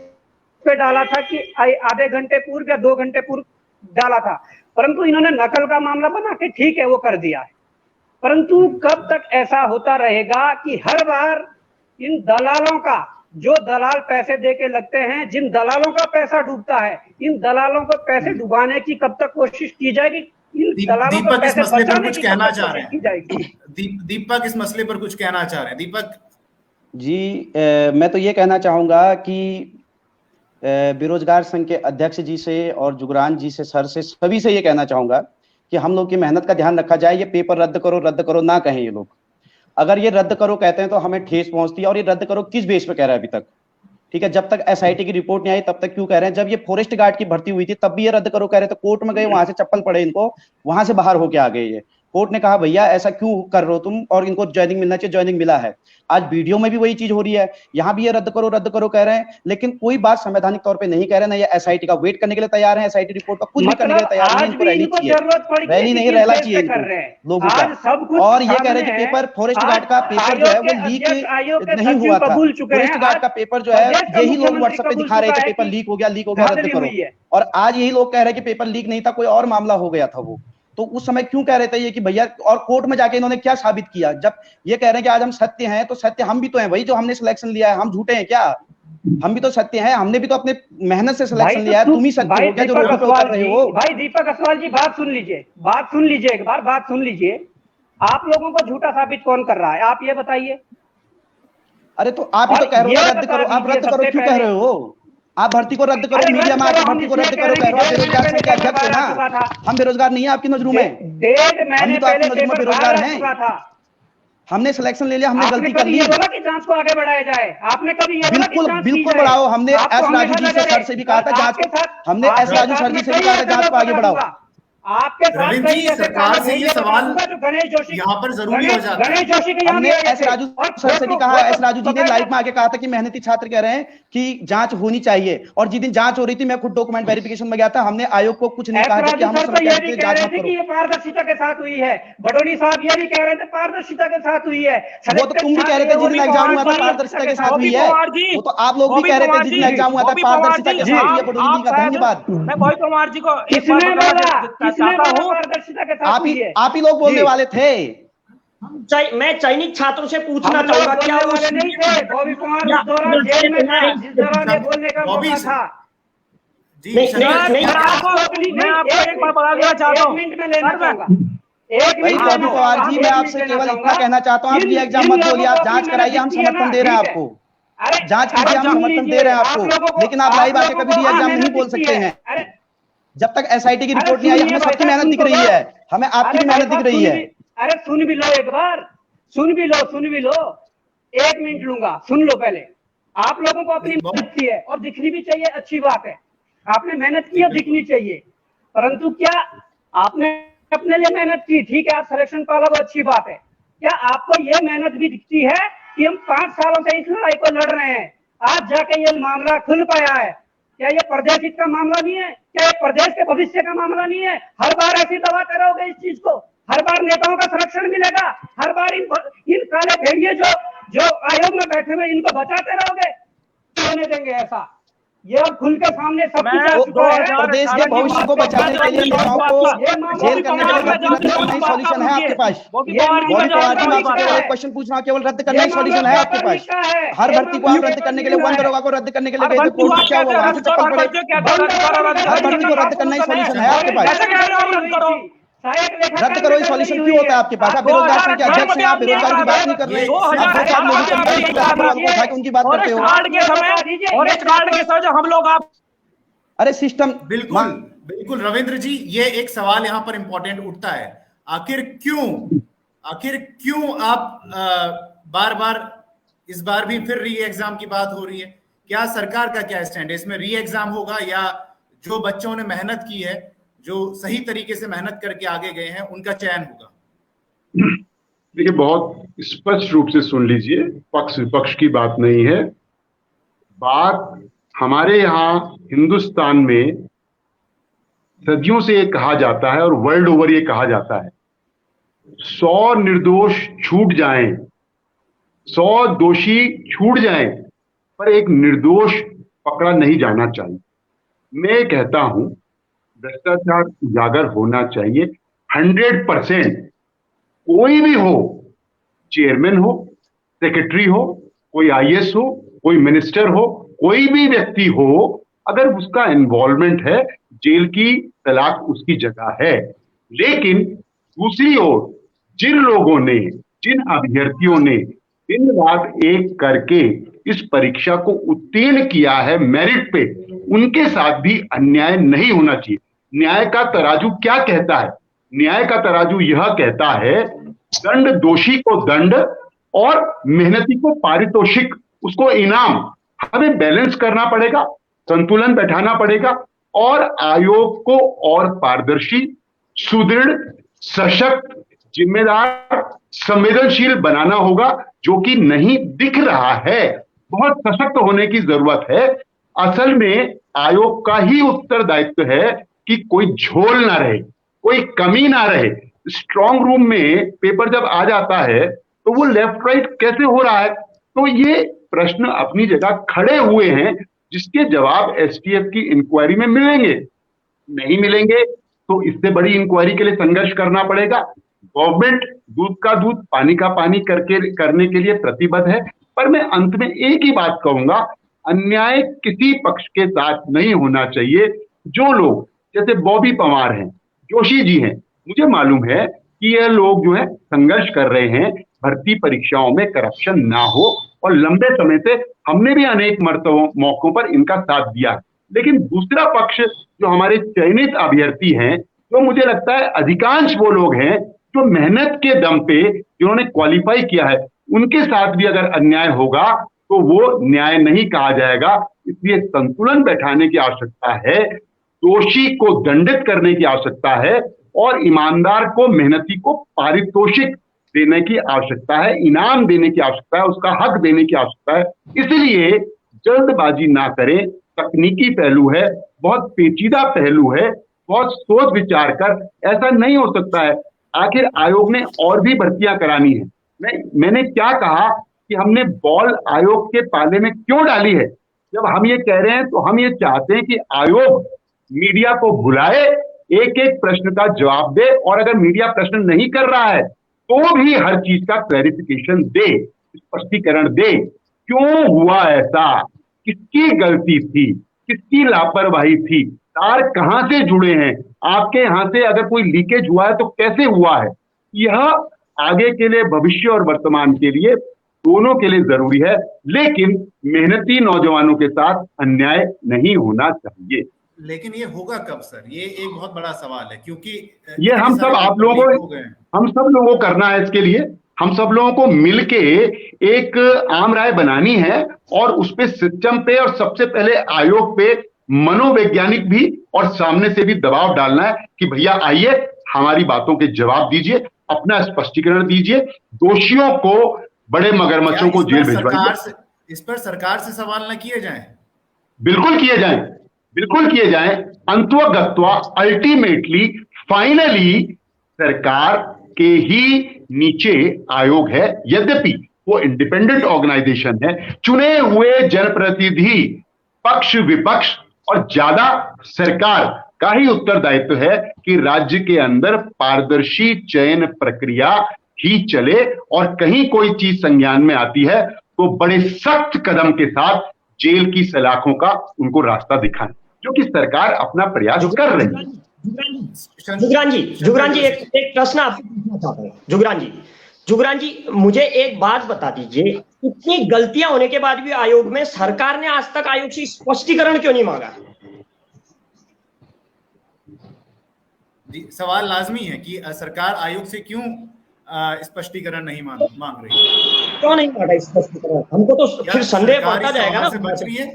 पे डाला था कि आधे घंटे पूर्व या 2 घंटे पूर्व डाला था, परंतु इन्होंने नकल का मामला बना के ठीक है वो कर दिया है। परंतु कब तक ऐसा होता रहेगा कि हर बार इन दलालों का, जो दलाल पैसे दे के लगते हैं, जिन दलालों का पैसा डूबता है, इन दलालों को पैसे डुबाने की कब तक कोशिश की जाएगी? दीपक इस मसले पर कुछ कहना चाह रहे हैं। दीपक इस मसले पर कुछ कहना चाह रहे हैं। दीपक जी, मैं तो ये कहना चाहूंगा कि बेरोजगार संघ के अध्यक्ष जी से और जुगरान जी से, सर से, सभी से ये कहना चाहूंगा कि हम लोग की मेहनत का ध्यान रखा जाए। ये पेपर रद्द करो ना कहें ये लोग। अगर ये रद्द करो कहते हैं तो हमें ठेस पहुंचती है। और ये रद्द करो किस बेस पे कह रहा है अभी तक? ठीक है, जब तक एसआईटी की रिपोर्ट नहीं आई तब तक क्यों कह रहे हैं? जब ये फॉरेस्ट गार्ड की भर्ती हुई थी तब भी ये रद्द करो कह रहे थे, कोर्ट में गए, वहां से चप्पल पड़े इनको, वहां से बाहर होके आ गए ये। कोर्ट ने कहा भैया ऐसा क्यों कर रहे हो तुम, और इनको ज्वाइनिंग मिलना चाहिए, ज्वाइनिंग मिला है। आज वीडियो में भी वही चीज हो रही है, यहाँ भी ये रद्द करो कह रहे हैं, लेकिन कोई बात संवैधानिक तौर पे नहीं कह रहे ना। ये एसआईटी का वेट करने के लिए तैयार है, एसआईटी रिपोर्ट का कुछ भी करने के लिए तैयार नहीं। इनको रहनी चाहिए, रहनी नहीं, रहना चाहिए इनको लोगों का। और ये कह रहे हैं कि पेपर, फॉरेस्ट गार्ड का पेपर जो है वो लीक नहीं हुआ था। फॉरेस्ट गार्ड का पेपर जो है यही लोग व्हाट्सएप पे दिखा रहे थे पेपर लीक हो गया रद्द करो, और आज यही लोग कह रहे हैं कि पेपर लीक नहीं था, कोई और मामला हो गया था वो। तो उस समय क्यों कह रहे थे ये कि भैया, और कोर्ट में जाके इन्होंने क्या साबित किया? जब ये कह रहे हैं कि आज हम सत्य हैं, तो सत्य हम भी तो हैं भाई, जो हमने सिलेक्शन लिया है। हम झूठे हैं क्या? हम भी तो सत्य हैं, हमने भी तो अपने मेहनत से सिलेक्शन लिया है। तुम ही सत्य हो क्या जो रोड पे उतर रहे हो? भाई दीपक असवाल जी, बात सुन लीजिए, एक बार बात सुन लीजिए। आप लोगों को झूठा साबित कौन कर रहा है, आप ये बताइए। अरे तो आप ही तो कह रहे हो रद्द करो, आप रद्द करो क्यों कह रहे हो? आप भर्ती को रद्द करो, मीडिया में आके भर्ती को रद्द करो कह रहे हो। बेरोजगार संघ के अध्यक्ष है ना, हम बेरोजगार नहीं है आपकी नजरों में? हम तो आपकी नजरों में बेरोजगार हैं। हमने सिलेक्शन ले लिया, हमने गलती कर ली। जांच को आगे बढ़ाया जाए, आपने कभी बिल्कुल बढ़ाओ। हमने एस राजू जी से, सर से भी कहा था जांच, हमने एस राजू सर जी से भी कहा था जांच को आगे बढ़ाओ। आपके रविंद्र जी, सरकार से ये सवाल यहाँ पर जरूरी हो जाता है। गणेश जोशी के हमने एस राजू सर से भी कहा, एस राजू जी ने लाइव में आके कहा था कि मेहनती छात्र कह रहे हैं कि जांच होनी चाहिए, और जिस दिन जांच हो रही थी मैं खुद डॉक्यूमेंट वेरिफिकेशन में गया था, हमने आयोग को कुछ नहीं कहा था कि हम जांच मत करो। ये पारदर्शिता के साथ हुई है। बडोनी साहब ये भी कह रहे थे पारदर्शिता के साथ हुई है। वो तो तुम भी कह रहे थे जिस दिन एग्जाम हुआ था पारदर्शिता के साथ हुई है, वो तो आप लोग भी कह रहे थे जिस दिन एग्जाम हुआ था पारदर्शिता के साथ हुई है। बडोनी जी का धन्यवाद। मैं भाई कुमार जी को किसने बोला? आप ही लोग बोलने वाले थे। मैं चयनित छात्रों से पूछना हम लोग चाहूंगा क्या बोलने उस वाले नहीं थे। बॉबी कुमार उस दौरान जेल में था, जिस दौरान ये बोलने का बॉबी मौका था। जी नहीं, शंकर नहीं, सर, आपको मैं आपको एक बार बता देना चाहता हूँ। एक मिनट में लेना सर, मैं- चाहूंगा। एक भाई मिनट बॉबी लेना पवार चाहूंगा, जी, एक मैं मिनट आपसे लेना केवल चाहूंगा। इतना कहना चाहता हूँ, आप जिन- ये एग्जाम जिन मत लोगों बोलिए, को आप अपनी जांच कराइए, मेहनत हम दिखती है ना, समर्थन दे रहे हैं ठीक है। आपको। अरे जांच कीजिए, हम सुन समर्थन लीजिए, दे रहे हैं आप आपको, लोगों को- लेकिन आप लाइव आके लोगों कभी को री एग्जाम मेहनत नहीं बोल दिखती सकते है। हैं। अरे जब तक एसआईटी की अरे रिपोर्ट नहीं आई, सुनिए हमें भाई सबकी साहब, मेहनत सुन दिख तो रही लो। है, हमें आपकी अरे भी भाई मेहनत दिख साहब, रही है। अरे सुन भी लो एक बार, सुन भी लो। 1 मिनट लूंगा, सुन लो पहले। आप लोगों को अपनी जी, बहुत- मेहनत की है और दिखनी भी चाहिए, अच्छी बात है। आपने मेहनत की है, बिल्कुल। दिखनी चाहिए। परंतु क्या आपने अपने लिए मेहनत की, ठीक है, आप सिलेक्शन पाला, वो अच्छी बात है। क्या आपको ये मेहनत भी दिखती है कि हम 5 सालों से इस लड़ाई को लड़ रहे हैं, आज जाके ये मामला खुल पाया है? क्या ये प्रदेश हित का मामला नहीं है? क्या ये प्रदेश के भविष्य का मामला नहीं है? हर बार ऐसी दवा करोगे इस चीज को? हर बार नेताओं का संरक्षण मिलेगा? हर बार इन काले भेड़िए जो आयोग में बैठे हुए, इनको बचाते रहोगे? होने देंगे ऐसा? ये अब खुल के सामने सब कुछ आ तो चुका है। प्रदेश के भविष्य को बचाने के लिए नेताओं को जेल करने के लिए भर्ती रद्द करना ही सॉल्यूशन है आपके पास। बॉबी पवार जी, मैं आपसे केवल एक क्वेश्चन पूछ रहा हूँ, केवल रद्द करना ही सॉल्यूशन है आपके पास? हर भर्ती को आप रद्द करने के लिए, वन दरोगा को रद्द करने के लिए गए थे कोर्ट में, क्या हुआ? वहां से चप्पल पड़े। हर भर्ती को रद्द करना ही सॉल्यूशन है आपके पास? रद्द करो, ये सॉल्यूशन क्यों होता है आपके पास? आप बेरोजगार संघ के अध्यक्ष हैं, आप बेरोजगारी की बात नहीं कर रहे, आप 2 साल लोगों को उठा के उनकी बात करते हो। हम लोग आप अरे सिस्टम बिल्कुल रविंद्र जी, ये एक सवाल यहाँ पर इंपॉर्टेंट उठता है। आखिर क्यों आप बार बार इस बार भी फिर री एग्जाम की बात हो रही है? क्या सरकार का क्या स्टैंड है इसमें? री एग्जाम होगा या जो बच्चों ने मेहनत की है, जो सही तरीके से मेहनत करके आगे गए हैं, उनका चयन होगा? देखिए, बहुत स्पष्ट रूप से सुन लीजिए, पक्ष विपक्ष की बात नहीं है। बात हमारे यहाँ हिंदुस्तान में सदियों से ये कहा जाता है और वर्ल्ड ओवर ये कहा जाता है, 100 निर्दोष छूट जाएं, 100 दोषी छूट जाएं, पर एक निर्दोष पकड़ा नहीं जाना चाहिए। मैं कहता हूं भ्रष्टाचार उजागर होना चाहिए 100%। कोई भी हो, चेयरमैन हो, सेक्रेटरी हो, कोई आईएएस हो, कोई मिनिस्टर हो, कोई भी व्यक्ति हो, अगर उसका इन्वॉल्वमेंट है, जेल की तलाक उसकी जगह है। लेकिन दूसरी ओर जिन लोगों ने, जिन अभ्यर्थियों ने दिन रात एक करके इस परीक्षा को उत्तीर्ण किया है मेरिट पे, उनके साथ भी अन्याय नहीं होना चाहिए। न्याय का तराजू क्या कहता है? न्याय का तराजू यह कहता है, दंड दोषी को दंड और मेहनती को पारितोषिक, उसको इनाम। हमें बैलेंस करना पड़ेगा, संतुलन बैठाना पड़ेगा और आयोग को और पारदर्शी, सुदृढ़, सशक्त, जिम्मेदार, संवेदनशील बनाना होगा, जो कि नहीं दिख रहा है। बहुत सशक्त होने की जरूरत है। असल में आयोग का ही उत्तरदायित्व है कि कोई झोल ना रहे, कोई कमी ना रहे। स्ट्रांग रूम में पेपर जब आ जाता है तो वो लेफ्ट राइट कैसे हो रहा है? तो ये प्रश्न अपनी जगह खड़े हुए हैं, जिसके जवाब एसटीएफ की इंक्वायरी में मिलेंगे। नहीं मिलेंगे तो इससे बड़ी इंक्वायरी के लिए संघर्ष करना पड़ेगा। गवर्नमेंट दूध का दूध, पानी का पानी करने के लिए प्रतिबद्ध है। पर मैं अंत में एक ही बात कहूंगा, अन्याय किसी पक्ष के साथ नहीं होना चाहिए। जो लोग जैसे बॉबी पवार हैं, जोशी जी हैं, मुझे मालूम है कि यह लोग जो है संघर्ष कर रहे हैं भर्ती परीक्षाओं में करप्शन ना हो, और लंबे समय से हमने भी अनेक मौकों पर इनका साथ दिया है। लेकिन दूसरा पक्ष जो हमारे चयनित अभ्यर्थी हैं, जो मुझे लगता है अधिकांश वो लोग हैं जो मेहनत के दम पे जिन्होंने क्वालिफाई किया है, उनके साथ भी अगर अन्याय होगा तो वो न्याय नहीं कहा जाएगा। इसलिए संतुलन बैठाने की आवश्यकता है, दोषी को दंडित करने की आवश्यकता है और ईमानदार को, मेहनती को पारितोषिक देने की आवश्यकता है, इनाम देने की आवश्यकता है, उसका हक देने की आवश्यकता है। इसलिए जल्दबाजी ना करें, तकनीकी पहलू है, बहुत पेचीदा पहलू है, बहुत सोच विचार कर, ऐसा नहीं हो सकता है। आखिर आयोग ने और भी भर्तियां करानी है। मैंने क्या कहा कि हमने बॉल आयोग के पाले में क्यों डाली है? जब हम ये कह रहे हैं तो हम ये चाहते हैं कि आयोग मीडिया को बुलाए, एक एक प्रश्न का जवाब दे, और अगर मीडिया प्रश्न नहीं कर रहा है तो भी हर चीज का क्लैरिफिकेशन दे, स्पष्टीकरण दे, क्यों हुआ ऐसा, किसकी गलती थी, किसकी लापरवाही थी, तार कहां से जुड़े हैं, आपके यहां से अगर कोई लीकेज हुआ है तो कैसे हुआ है। यह आगे के लिए, भविष्य और वर्तमान के लिए, दोनों के लिए जरूरी है, लेकिन मेहनती नौजवानों के साथ अन्याय नहीं होना चाहिए। लेकिन ये होगा कब सर, ये एक बहुत बड़ा सवाल है, क्योंकि ये हम सब, आप लोगों को, हम सब लोगों को करना है। इसके लिए हम सब लोगों को मिलके एक आम राय बनानी है और उस पे, सिस्टम पे, और सबसे पहले आयोग पे मनोवैज्ञानिक भी और सामने से भी दबाव डालना है कि भैया आइए, हमारी बातों के जवाब दीजिए, अपना स्पष्टीकरण दीजिए, दोषियों को, बड़े मगरमच्छों को जेल भिजवाइए। इस पर सरकार से सवाल न किए जाएं? बिल्कुल किए जाएं, बिल्कुल किए जाएं। अंतवगत्वा, अल्टीमेटली, फाइनली सरकार के ही नीचे आयोग है। यद्यपि वो इंडिपेंडेंट ऑर्गेनाइजेशन है, चुने हुए जनप्रतिनिधि, पक्ष विपक्ष और ज्यादा सरकार का ही उत्तरदायित्व है कि राज्य के अंदर पारदर्शी चयन प्रक्रिया ही चले, और कहीं कोई चीज संज्ञान में आती है तो बड़े सख्त कदम के साथ जेल की सलाखों का उनको रास्ता दिखाएं, जो कि सरकार अपना प्रयास कर रही है। जुगरान जी एक प्रश्न आपसे पूछना चाहता हूं। जुगरान जी मुझे एक बात बता दीजिए, इतनी गलतियां होने के बाद भी आयोग में सरकार ने आज तक आयोग से स्पष्टीकरण क्यों नहीं मांगा? जी, सवाल लाजमी है कि सरकार आयोग से क्यों स्पष्टीकरण नहीं मांग रही है? क्यों नहीं मांगा स्पष्टीकरण? हमको तो फिर संदेह बढ़ता जाएगा ना। बच रही है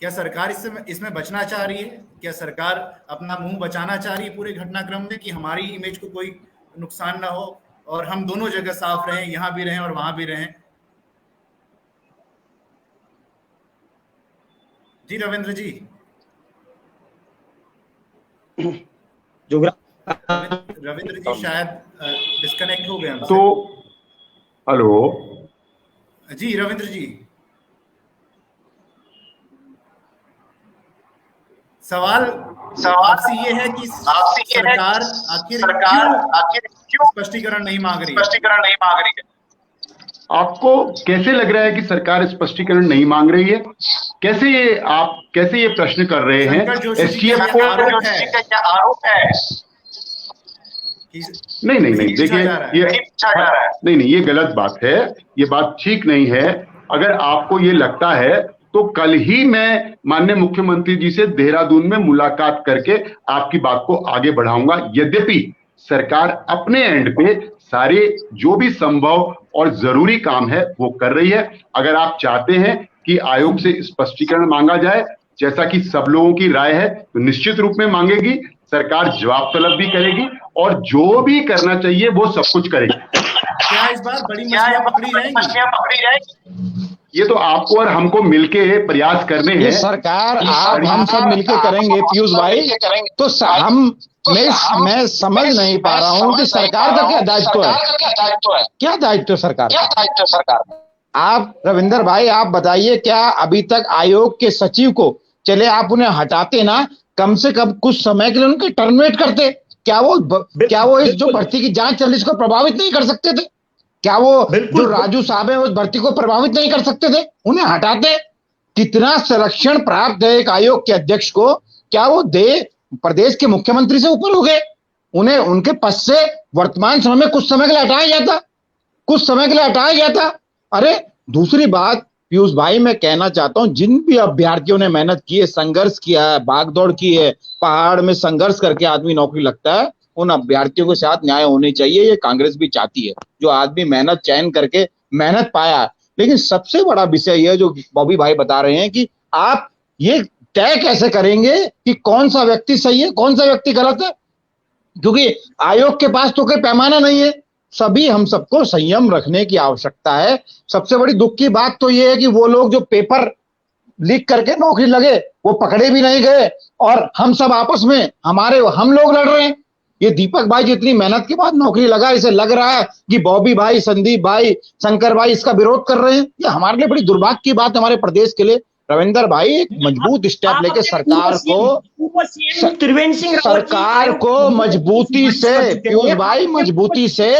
क्या सरकार इसमें बचना चाह रही है? क्या सरकार अपना मुंह बचाना चाह रही है पूरे घटनाक्रम में, कि हमारी इमेज को कोई नुकसान ना हो और हम दोनों जगह साफ रहें, यहां भी रहें और वहां भी रहें? जी रविंद्र जी। रविंद्र जी शायद डिस्कनेक्ट हो गए हमसे। तो हेलो जी रविंद्र जी, सवाल आपसे ये है कि सरकार आखिर क्यों स्पष्टीकरण नहीं मांग रही है? आपको कैसे लग रहा है कि सरकार स्पष्टीकरण नहीं मांग रही है? कैसे ये प्रश्न कर रहे हैं? एसटीएफ को आरोप है? नहीं, देखिए, ये गलत बात है, ये बात ठीक नहीं है। अगर आपको ये लगता है तो कल ही मैं माननीय मुख्यमंत्री जी से देहरादून में मुलाकात करके आपकी बात को आगे बढ़ाऊंगा। यद्यपि सरकार अपने एंड पे सारे जो भी संभव और जरूरी काम है वो कर रही है। अगर आप चाहते हैं कि आयोग से स्पष्टीकरण मांगा जाए, जैसा कि सब लोगों की राय है, तो निश्चित रूप में मांगेगी सरकार, जवाब तलब भी करेगी और जो भी करना चाहिए वो सब कुछ करेगी। क्या इस बार बड़ी मछलियां पकड़ी जाएंगी? ये तो आपको और हमको मिलके प्रयास करने हैं। सरकार, आप हम सब मिलके करेंगे पीयूष भाई। तो मैं समझ नहीं पा रहा हूँ कि सरकार का क्या दायित्व है, क्या दायित्व सरकार? आप रविंदर भाई, आप बताइए, क्या अभी तक आयोग के सचिव को, चले आप उन्हें हटाते ना, कम से कम कुछ समय के लिए उनके टर्मिनेट करते? क्या वो इस जो भर्ती की जांच चल रही इसको प्रभावित नहीं कर सकते थे? क्या वो जो राजू साहब है उस भर्ती को प्रभावित नहीं कर सकते थे? उन्हें हटाते। कितना संरक्षण प्राप्त है एक आयोग के अध्यक्ष को, क्या वो प्रदेश के मुख्यमंत्री से ऊपर हो गए? उन्हें उनके पद से वर्तमान समय में कुछ समय के लिए हटाया जाता। अरे दूसरी बात पीयूष भाई, मैं कहना चाहता हूं, जिन भी अभ्यर्थियों ने मेहनत की है, संघर्ष किया है, भागदौड़ की है, पहाड़ में संघर्ष करके आदमी नौकरी लगता है, उन अभ्यर्थियों के साथ न्याय होनी चाहिए। ये कांग्रेस भी चाहती है, जो आदमी मेहनत चयन करके मेहनत पाया। लेकिन सबसे बड़ा विषय यह जो बॉबी भाई बता रहे हैं कि आप ये तय कैसे करेंगे कि कौन सा व्यक्ति सही है, कौन सा व्यक्ति गलत है? क्योंकि आयोग के पास तो कोई पैमाना नहीं है। सभी हम सबको संयम रखने की आवश्यकता है। सबसे बड़ी दुख की बात तो यह है कि वो लोग जो पेपर लीक करके नौकरी लगे वो पकड़े भी नहीं गए, और हम सब आपस में हम लोग लड़ रहे हैं। ये दीपक भाई जितनी मेहनत के बाद नौकरी लगा, इसे लग रहा है कि बॉबी भाई, संदीप भाई, शंकर भाई इसका विरोध कर रहे हैं। ये हमारे लिए बड़ी दुर्भाग्य की बात, हमारे प्रदेश के लिए, रविंदर भाई एक मजबूत स्टेप लेके सरकार को मजबूती से, पीयूष भाई मजबूती से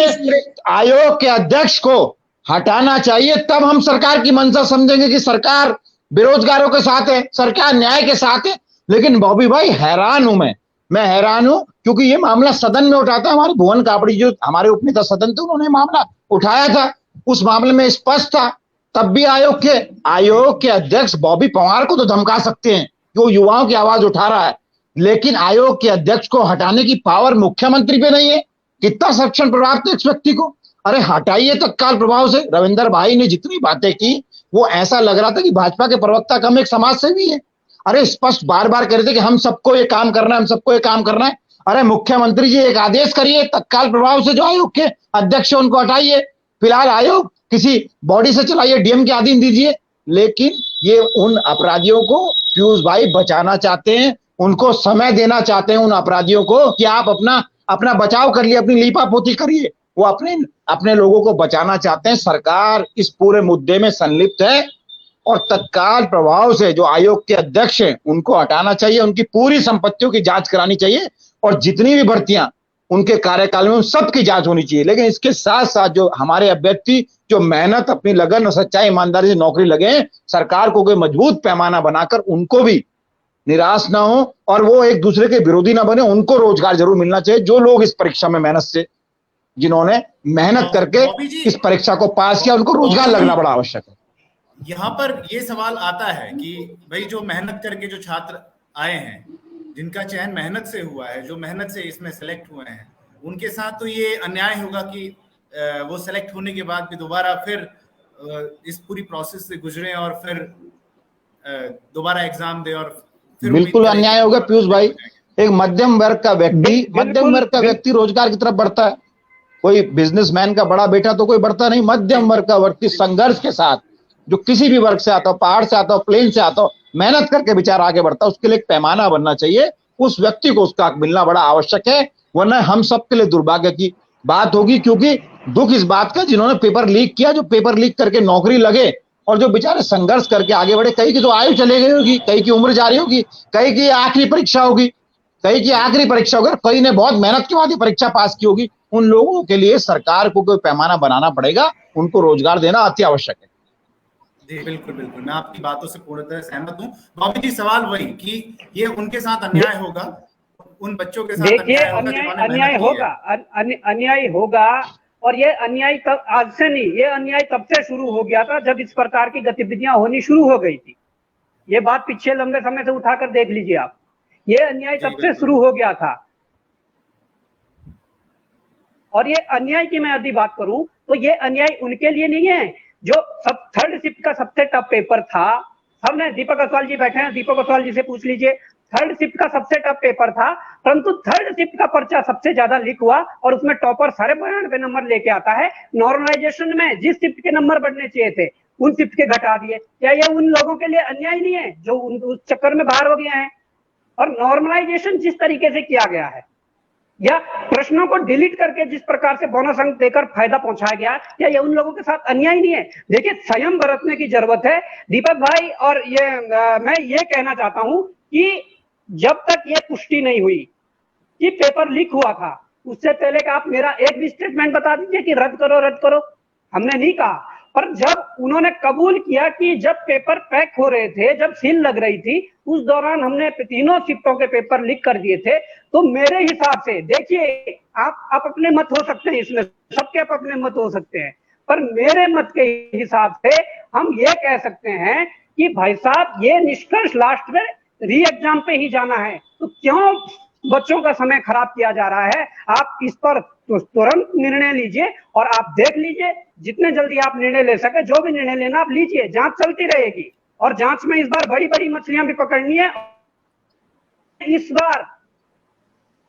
आयोग के अध्यक्ष को हटाना चाहिए, तब हम सरकार की मंशा समझेंगे कि सरकार बेरोजगारों के साथ है, सरकार न्याय के साथ है। लेकिन बॉबी भाई हैरान हूं मैं हैरान हूं, क्योंकि ये मामला सदन में उठा था, हमारे भुवन कापड़ी जो हमारे उपनेता सदन थे उन्होंने मामला उठाया था, उस मामले में स्पष्ट था, तब भी आयोग के अध्यक्ष बॉबी पवार को तो धमका सकते हैं, जो युवाओं की आवाज उठा रहा है, लेकिन आयोग के अध्यक्ष को हटाने की पावर मुख्यमंत्री पे नहीं है। कितना सक्षम प्रभाव था इस व्यक्ति को, अरे हटाइए तत्काल प्रभाव से। रविंदर भाई ने जितनी बातें की वो ऐसा लग रहा था कि भाजपा के प्रवक्ता कम एक समाज सेवी है। अरे स्पष्ट बार बार कह रहे थे कि हम सबको ये काम करना है, हम सबको ये काम करना है। अरे मुख्यमंत्री जी एक आदेश करिए तत्काल प्रभाव से, जो आयोग के अध्यक्ष उनको हटाइए, फिलहाल आयोग किसी बॉडी से चलाइए, डीएम के अधीन दीजिए। लेकिन ये उन अपराधियों को पीयूष भाई बचाना चाहते हैं, उनको समय देना चाहते हैं उन अपराधियों को कि आप अपना बचाव करिए, अपनी लीपापोती करिए। वो अपने लोगों को बचाना चाहते हैं। सरकार इस पूरे मुद्दे में संलिप्त है और तत्काल प्रभाव से जो आयोग के अध्यक्ष हैं उनको हटाना चाहिए, उनकी पूरी संपत्तियों की जांच करानी चाहिए और जितनी भी भर्तियां उनके कार्यकाल में उन सबकी जांच होनी चाहिए। लेकिन इसके साथ साथ जो हमारे अभ्यर्थी जो मेहनत, अपनी लगन और सच्चाई ईमानदारी से नौकरी लगे हैं, सरकार को कोई मजबूत पैमाना बनाकर उनको भी निराश ना हो और वो एक दूसरे के विरोधी ना बने, उनको रोजगार जरूर मिलना चाहिए। जो लोग इस परीक्षा में मेहनत से, जिन्होंने मेहनत करके इस परीक्षा को पास किया, उनको रोजगार लगना बड़ा आवश्यक है। यहाँ पर ये सवाल आता है कि भाई जो मेहनत करके जो छात्र आए हैं, जिनका चयन मेहनत से हुआ है, जो मेहनत से इसमें सेलेक्ट हुए हैं, उनके साथ तो ये अन्याय होगा कि वो सेलेक्ट होने के बाद भी दोबारा फिर इस पूरी प्रोसेस से गुजरे और फिर दोबारा एग्जाम दे। और फिर बिल्कुल अन्याय होगा पीयूष भाई। एक मध्यम वर्ग का व्यक्ति रोजगार की तरफ बढ़ता है, कोई बिजनेसमैन का बड़ा बेटा तो कोई बढ़ता नहीं। मध्यम वर्ग का व्यक्ति संघर्ष के साथ, जो किसी भी वर्ग से आता हो, पहाड़ से आता हो, प्लेन से आता हो, मेहनत करके बेचारा आगे बढ़ता है, उसके लिए एक पैमाना बनना चाहिए। उस व्यक्ति को उसका हक मिलना बड़ा आवश्यक है, वरना हम सबके लिए दुर्भाग्य की बात होगी। क्योंकि दुख इस बात का, जिन्होंने पेपर लीक किया, जो पेपर लीक करके नौकरी लगे और जो बेचारे संघर्ष करके आगे बढ़े, कई की तो आयु चले गई होगी, कई की उम्र जारी होगी, कई की आखिरी परीक्षा होगी, कई ने बहुत मेहनत के बाद ये परीक्षा पास की होगी। उन लोगों के लिए सरकार को कोई पैमाना बनाना पड़ेगा, उनको रोजगार देना अति आवश्यक है। जी बिल्कुल बिल्कुल, मैं आपकी बातों से पूरी तरह सहमत हूँ। बॉबी जी, सवाल वही कि ये उनके साथ अन्याय होगा, उन बच्चों के साथ अन्याय होगा। और ये अन्याय तब आज से नहीं, ये अन्याय तब से शुरू हो गया था जब इस प्रकार की गतिविधियां होनी शुरू हो गई थी। ये बात पीछे लंबे समय से उठाकर देख लीजिए आप, ये अन्याय तब से शुरू हो गया था। और ये अन्याय की मैं यदि बात करूं तो ये अन्याय उनके लिए नहीं है जो थर्ड शिफ्ट का सबसे टफ पेपर था। सबने, दीपक असवाल जी बैठे हैं, दीपक असवाल जी से पूछ लीजिए, थर्ड शिफ्ट का सबसे टफ पेपर था, परंतु थर्ड शिफ्ट का पर्चा सबसे ज्यादा लीक हुआ और उसमें टॉपर 92 नंबर लेके आता है। नॉर्मलाइजेशन में जिस शिफ्ट के नंबर बढ़ने चाहिए थे उन शिफ्ट के घटा दिए। क्या ये उन लोगों के लिए अन्याय नहीं है जो उस चक्कर में बाहर हो गए हैं? और नॉर्मलाइजेशन जिस तरीके से किया गया है या प्रश्नों को डिलीट करके जिस प्रकार से बोनस अंक देकर फायदा पहुंचाया गया, क्या ये उन लोगों के साथ अन्याय नहीं है? देखिए, संयम बरतने की जरूरत है दीपक भाई। और मैं ये कहना चाहता हूं कि जब तक ये पुष्टि नहीं हुई कि पेपर लीक हुआ था, उससे पहले का आप मेरा एक भी स्टेटमेंट बता दीजिए कि रद्द करो, हमने नहीं कहा। पर जब उन्होंने कबूल किया कि जब पेपर पैक हो रहे थे, जब सील लग रही थी, उस दौरान हमने तीनों शिफ्टों के पेपर लीक कर दिए थे, तो मेरे हिसाब से, देखिए आप अपने मत हो सकते हैं, इसमें सबके अपने मत हो सकते हैं, पर मेरे मत के हिसाब से हम ये कह सकते हैं कि भाई साहब ये निष्कर्ष लास्ट में री एग्जाम पे ही जाना है, तो क्यों बच्चों का समय खराब किया जा रहा है? आप इस पर तुरंत निर्णय लीजिए और आप देख लीजिए, जितने जल्दी आप निर्णय ले सके, जो भी निर्णय लेना आप लीजिए, जांच चलती रहेगी। और जांच में इस बार बड़ी बड़ी मछलियां भी पकड़नी है। इस बार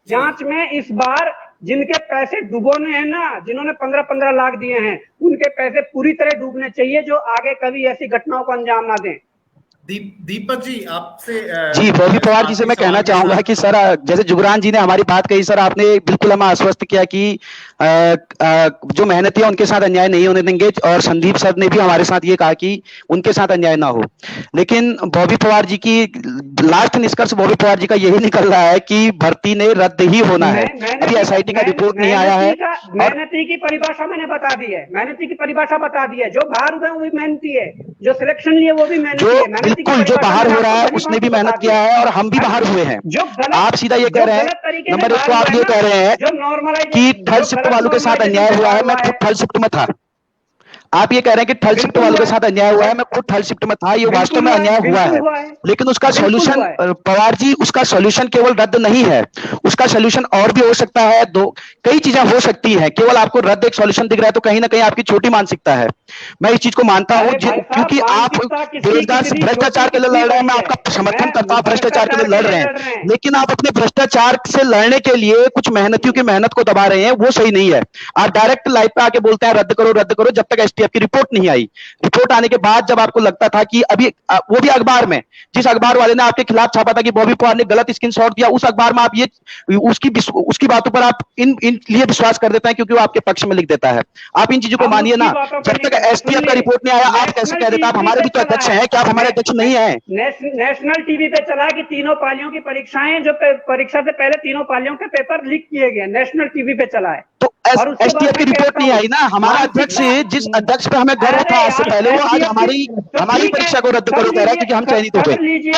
जांच में इस बार जिनके पैसे डुबोने हैं ना, जिन्होंने 15-15 लाख दिए हैं, उनके पैसे पूरी तरह डूबने चाहिए, जो आगे कभी ऐसी घटनाओं को अंजाम ना दें। दीपक जी आपसे जी बॉबी पवार जी से मैं कहना चाहूंगा कि सर जैसे जुगरान जी ने हमारी बात कही सर, आपने बिल्कुल हमें आश्वस्त किया कि जो मेहनती है उनके साथ अन्याय नहीं होने देंगे, और संदीप सर ने भी हमारे साथ ये कहा कि उनके साथ अन्याय ना हो। लेकिन बॉबी पवार जी की लास्ट निष्कर्ष बॉबी पवार जी का यही निकल रहा है कि भर्ती ने रद्द ही होना है। अभी एसआईटी का रिपोर्ट नहीं आया है। मेहनती की परिभाषा मैंने बता दी है, मेहनती की परिभाषा बता दी है। जो बाहर हुए वो भी मेहनती है, जो सिलेक्शन लिए वो भी मेहनती है। बिल्कुल जो बाहर हो रहा है उसने भी मेहनत किया है, और हम भी बाहर हुए हैं। आप सीधा ये कह रहे हैं, नंबर एक तो आप ये कह रहे हैं कि थर्ड शिफ्ट वालों के साथ अन्याय हुआ है। मैं खुद थर्ड शिफ्ट में था। आप ये कह रहे हैं कि थर्ड शिफ्ट वालों के साथ अन्याय हुआ है, मैं खुद थर्ड शिफ्ट में था। ये वास्तव में अन्याय हुआ है, लेकिन उसका सॉल्यूशन पवार जी, उसका सॉल्यूशन केवल रद्द नहीं है, उसका सॉल्यूशन और भी हो सकता है। कई चीजें हो सकती हैं। केवल आपको रद्द एक सॉल्यूशन दिख रहा है तो कहीं ना कहीं आपकी छोटी मानसिकता है। मैं इस चीज को मानता हूं, क्योंकि आप बेरोजगार भ्रष्टाचार के लिए लड़ रहे हैं। मैं आपका समर्थन करता हूं, भ्रष्टाचार के लिए लड़ रहे हैं, लेकिन आप अपने भ्रष्टाचार से लड़ने के लिए कुछ मेहनतियों की मेहनत को दबा रहे हैं, वो सही नहीं है। आप डायरेक्ट लाइव पे आके बोलते हैं रद्द करो रद्द करो, जब तक एसटीएफ की रिपोर्ट नहीं आई। रिपोर्ट आने के बाद जब आपको लगता था कि अभी वो भी अखबार में, जिस अखबार वाले ने आपके खिलाफ छापा था कि बॉबी पवार ने गलत स्क्रीनशॉट दिया, उस अखबार में आप ये उसकी बातों पर आप इन लिए विश्वास कर देते हैं क्योंकि वो आपके पक्ष में लिख देता है। आप इन चीजों को मानिए ना। जब तक एसटीएफ का रिपोर्ट नहीं आया आप कैसे कह देते? आप हमारे भी तो अध्यक्ष हैं, क्या आप हमारे अध्यक्ष नहीं है? नेशनल टीवी पे चला कि तीनों पालियों की परीक्षाएं, जो परीक्षा से पहले तीनों पालियों के पेपर लीक किए गए, नेशनल टीवी पे चला है। तो एसटीएफ की रिपोर्ट नहीं आई ना। हमारा अध्यक्ष, जिस अध्यक्ष पे हमें गर्व था आज से पहले, वो आज हमारी परीक्षा को रद्द करो कह रहा है क्योंकि हम चयनित हो गए। लीजिए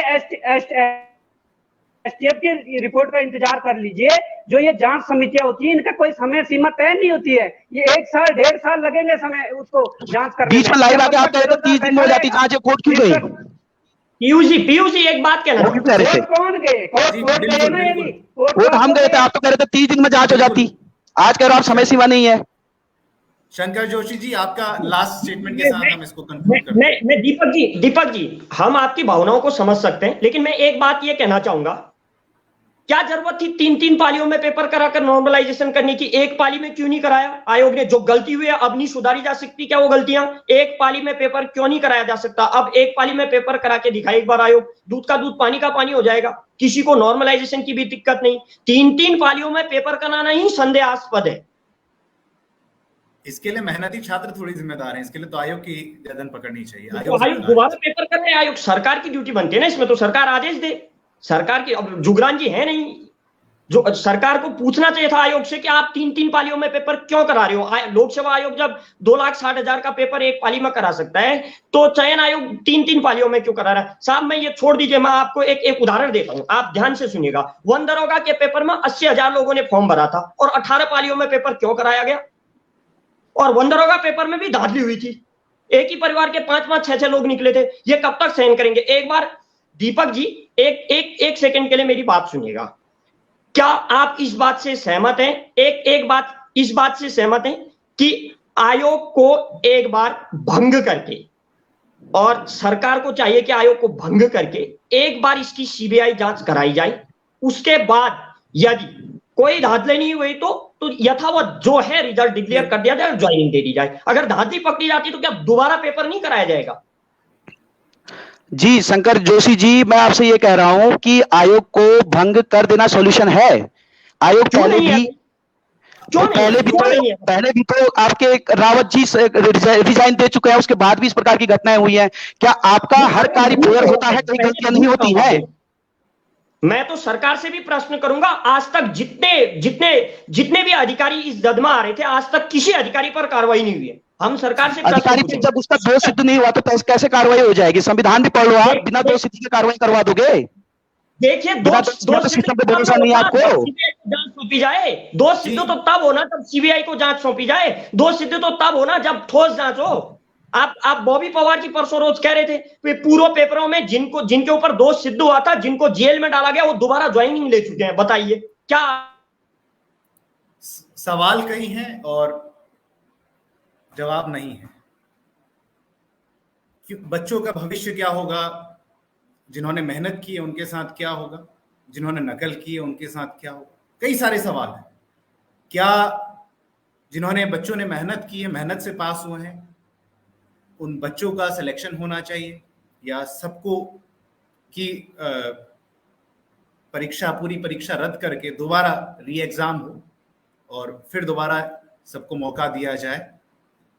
एसटीएफ की रिपोर्ट का इंतजार कर लीजिए। जो ये जांच समितियां होती है, इनका कोई समय सीमा तय नहीं होती है। ये 1 साल 1.5 साल लगेंगे समय उसको जांच करने में। बीच में लाइव आके आप कह रहे थे 30 दिन में हो जाती जांच, कोर्ट क्यों गई? पीयूष एक बात कहना, कौन गए? कोर्ट हम गए थे, आप तो कह रहे थे 30 दिन में जांच हो जाती। आज कह रहे हो आप समय सीमा नहीं है। शंकर जोशी जी आपका लास्ट स्टेटमेंट के साथ हम इसको कंक्लूड करते हैं। मैं दीपक जी हम आपकी भावनाओं को समझ सकते हैं, लेकिन मैं एक बात ये कहना चाहूंगा, क्या जरूरत थी 3 पालियों में पेपर कराकर नॉर्मलाइजेशन करने की? एक पाली में क्यों नहीं कराया आयोग ने? जो गलती हुई है अब नहीं सुधारी जा सकती क्या वो गलतियां? एक पाली में पेपर क्यों नहीं कराया जा सकता? अब एक पाली में पेपर करा के दिखाए एक बार आयोग, दूध का दूध पानी का पानी हो जाएगा। किसी को नॉर्मलाइजेशन की भी दिक्कत नहीं। 3 पालियों में पेपर कराना ही संदेहास्पद है। इसके लिए मेहनती छात्र थोड़ी जिम्मेदार हैं। इसके लिए तो आयोग की गर्दन पकड़नी चाहिए। आयोग दोबारा पेपर कर रहे हैं, आयोग सरकार की ड्यूटी बनती है ना इसमें, तो सरकार आदेश दे। सरकार की, अब जुगरान जी है नहीं, जो सरकार को पूछना चाहिए था आयोग से कि आप 3 पालियों में पेपर क्यों करा रहे हो? लोकसेवा आयोग जब 2,60,000 का पेपर एक पाली में करा सकता है, तो चयन आयोग 3 पालियों में क्यों करा रहा है? साहब मैं ये छोड़ दीजिए, मैं आपको एक उदाहरण देता हूं, आप ध्यान से सुनिएगा। वन दरोगा के पेपर में 80,000 लोगों ने फॉर्म भरा था और 18 पालियों में पेपर क्यों कराया गया? और वन दरोगा पेपर में भी धांधली हुई थी, एक ही परिवार के 5-5, 6-6 लोग निकले थे। ये कब तक सहन करेंगे? एक बार दीपक जी एक सेकंड के लिए मेरी बात सुनिएगा। क्या आप इस बात से सहमत हैं, एक बात इस बात से सहमत हैं कि आयोग को एक बार भंग करके, और सरकार को चाहिए कि आयोग को भंग करके एक बार इसकी सीबीआई जांच कराई जाए, उसके बाद यदि कोई धांधली नहीं हुई तो यथावत जो है रिजल्ट डिक्लेयर कर दिया जाए, ज्वाइनिंग दे दी जाए। अगर धांधली पकड़ी जाती तो क्या दोबारा पेपर नहीं कराया जाएगा? जी शंकर जोशी जी, मैं आपसे ये कह रहा हूं कि आयोग को भंग कर देना सॉल्यूशन है। आयोग पहले भी तो आपके रावत जी रिजाइन दे चुके हैं, उसके बाद भी इस प्रकार की घटनाएं हुई हैं। क्या आपका हर कार्य फेयर होता है, कहीं गलतियां नहीं होती है? मैं तो सरकार से भी प्रश्न करूंगा, आज तक जितने भी अधिकारी इस दद में आ रहे थे, आज तक किसी अधिकारी पर कार्रवाई नहीं हुई है। हम सरकार से अधिकारी पे जब उसका दोष सिद्ध नहीं हुआ तो कैसे कार्रवाई हो जाएगी? संविधान भी पढ़ लो आप, बिना दोष सिद्ध की कार्रवाई करवा दोगे? देखिए दोष सिद्ध पे भरोसा नहीं है आपको। जांच सौंपी जाए, दोष सिद्ध तो तब होना जब सीबीआई को जांच सौंपी जाए, दोष सिद्ध तो तब होना जब ठोस जांच हो। आप बॉबी पवार की परसों रोज कह रहे थे पूर्व पेपरों में जिनके ऊपर दोष सिद्ध हुआ था, जिनको जेल में डाला गया, वो दोबारा ज्वाइनिंग ले चुके हैं। बताइए क्या सवाल कई हैं और जवाब नहीं है। बच्चों का भविष्य क्या होगा? जिन्होंने मेहनत की है उनके साथ क्या होगा? जिन्होंने नकल की है उनके साथ क्या होगा? कई सारे सवाल हैं। क्या जिन्होंने बच्चों ने मेहनत की है, मेहनत से पास हुए हैं, उन बच्चों का सिलेक्शन होना चाहिए, या सबको की पूरी परीक्षा रद्द करके दोबारा री एग्जाम हो और फिर दोबारा सबको मौका दिया जाए,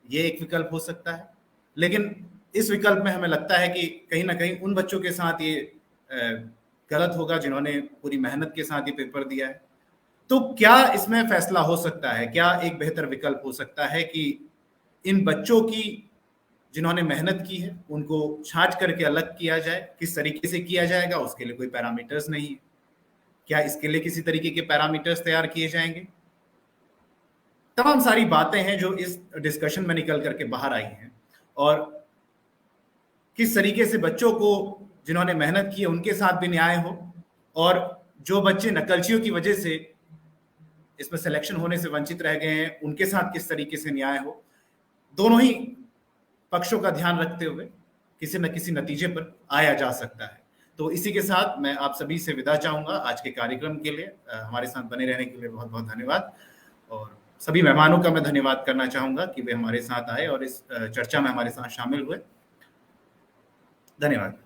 ये एक विकल्प हो सकता है। लेकिन इस विकल्प में हमें लगता है कि कहीं ना कहीं उन बच्चों के साथ ये गलत होगा जिन्होंने पूरी मेहनत के साथ ये पेपर दिया है। तो क्या इसमें फैसला हो सकता है, क्या एक बेहतर विकल्प हो सकता है कि इन बच्चों की जिन्होंने मेहनत की है उनको छांट करके अलग किया जाए? किस तरीके से किया जाएगा उसके लिए कोई पैरामीटर्स नहीं है। क्या इसके लिए किसी तरीके के पैरामीटर्स तैयार किए जाएंगे? तमाम सारी बातें हैं जो इस डिस्कशन में निकल करके बाहर आई हैं, और किस तरीके से बच्चों को जिन्होंने मेहनत की है उनके साथ भी न्याय हो, और जो बच्चे नकलचियों की वजह से इसमें सिलेक्शन होने से वंचित रह गए हैं उनके साथ किस तरीके से न्याय हो। दोनों ही पक्षों का ध्यान रखते हुए किसी न किसी नतीजे पर आया जा सकता है। तो इसी के साथ मैं आप सभी से विदा चाहूंगा आज के कार्यक्रम के लिए। हमारे साथ बने रहने के लिए बहुत बहुत धन्यवाद, और सभी मेहमानों का मैं धन्यवाद करना चाहूंगा कि वे हमारे साथ आए और इस चर्चा में हमारे साथ शामिल हुए। धन्यवाद।